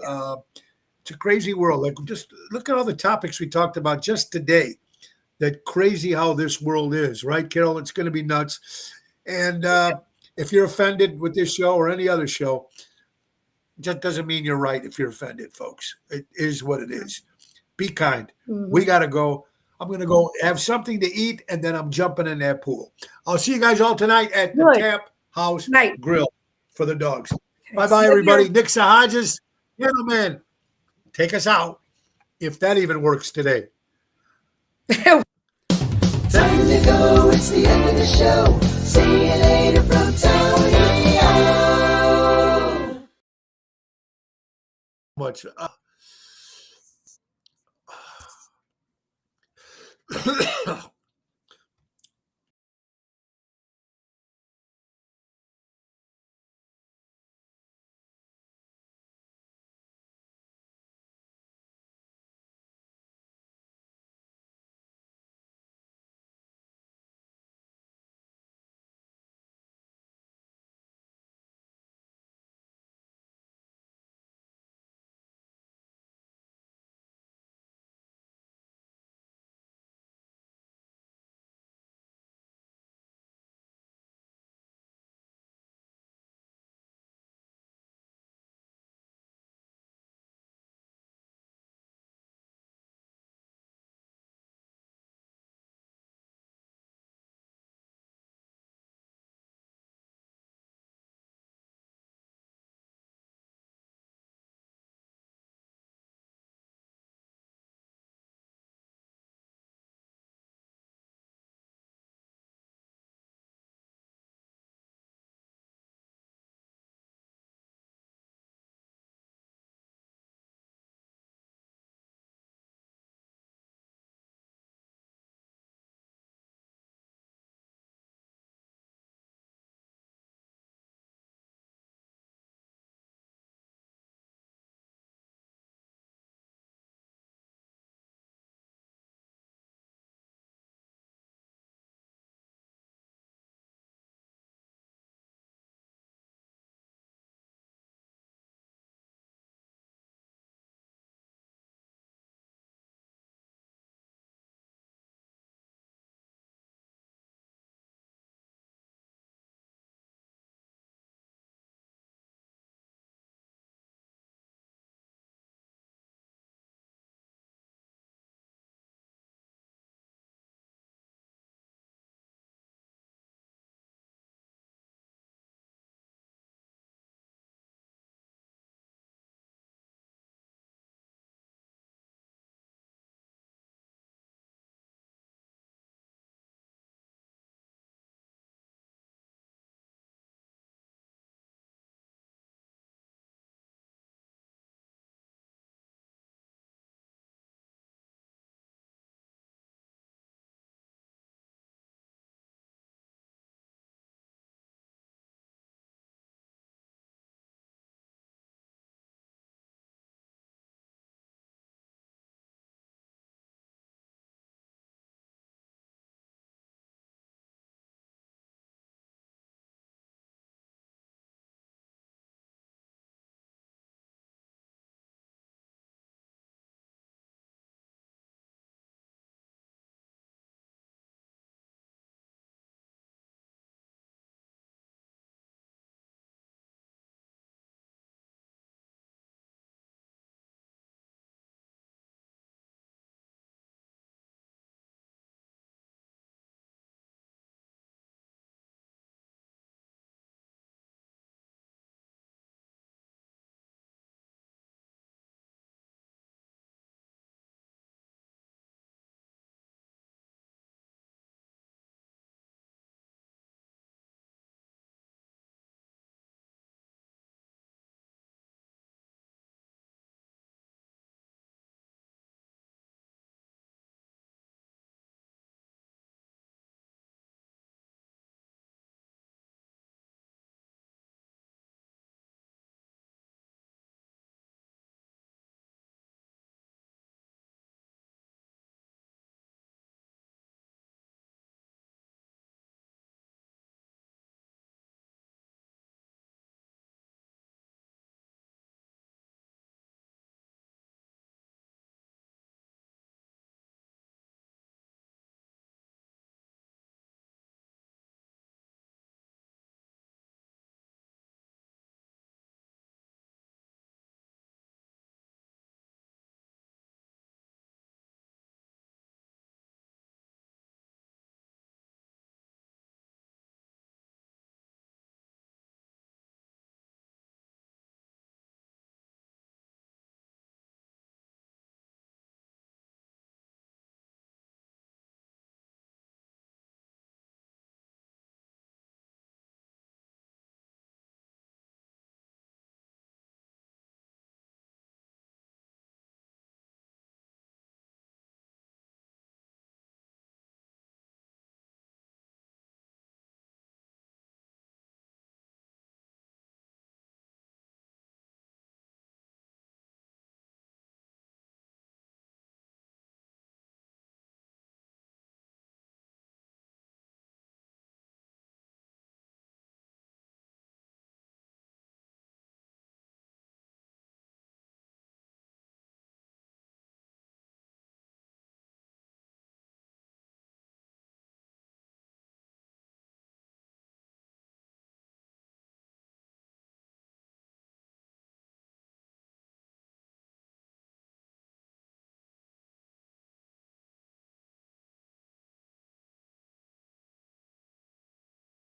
It's a crazy world. Like, just look at all the topics we talked about just today. That crazy how this world is, right, Carol? It's going to be nuts. And if you're offended with this show or any other show, just doesn't mean you're right if you're offended, folks. It is what it is. Be kind. We got to go. I'm going to go have something to eat, and then I'm jumping in that pool. I'll see you guys all tonight at the Tap House Grill for the dogs. Bye-bye, everybody. Nick Sahajas, gentlemen, take us out, if that even works today. Time to go, it's the end of the show. See you later from Tony Much.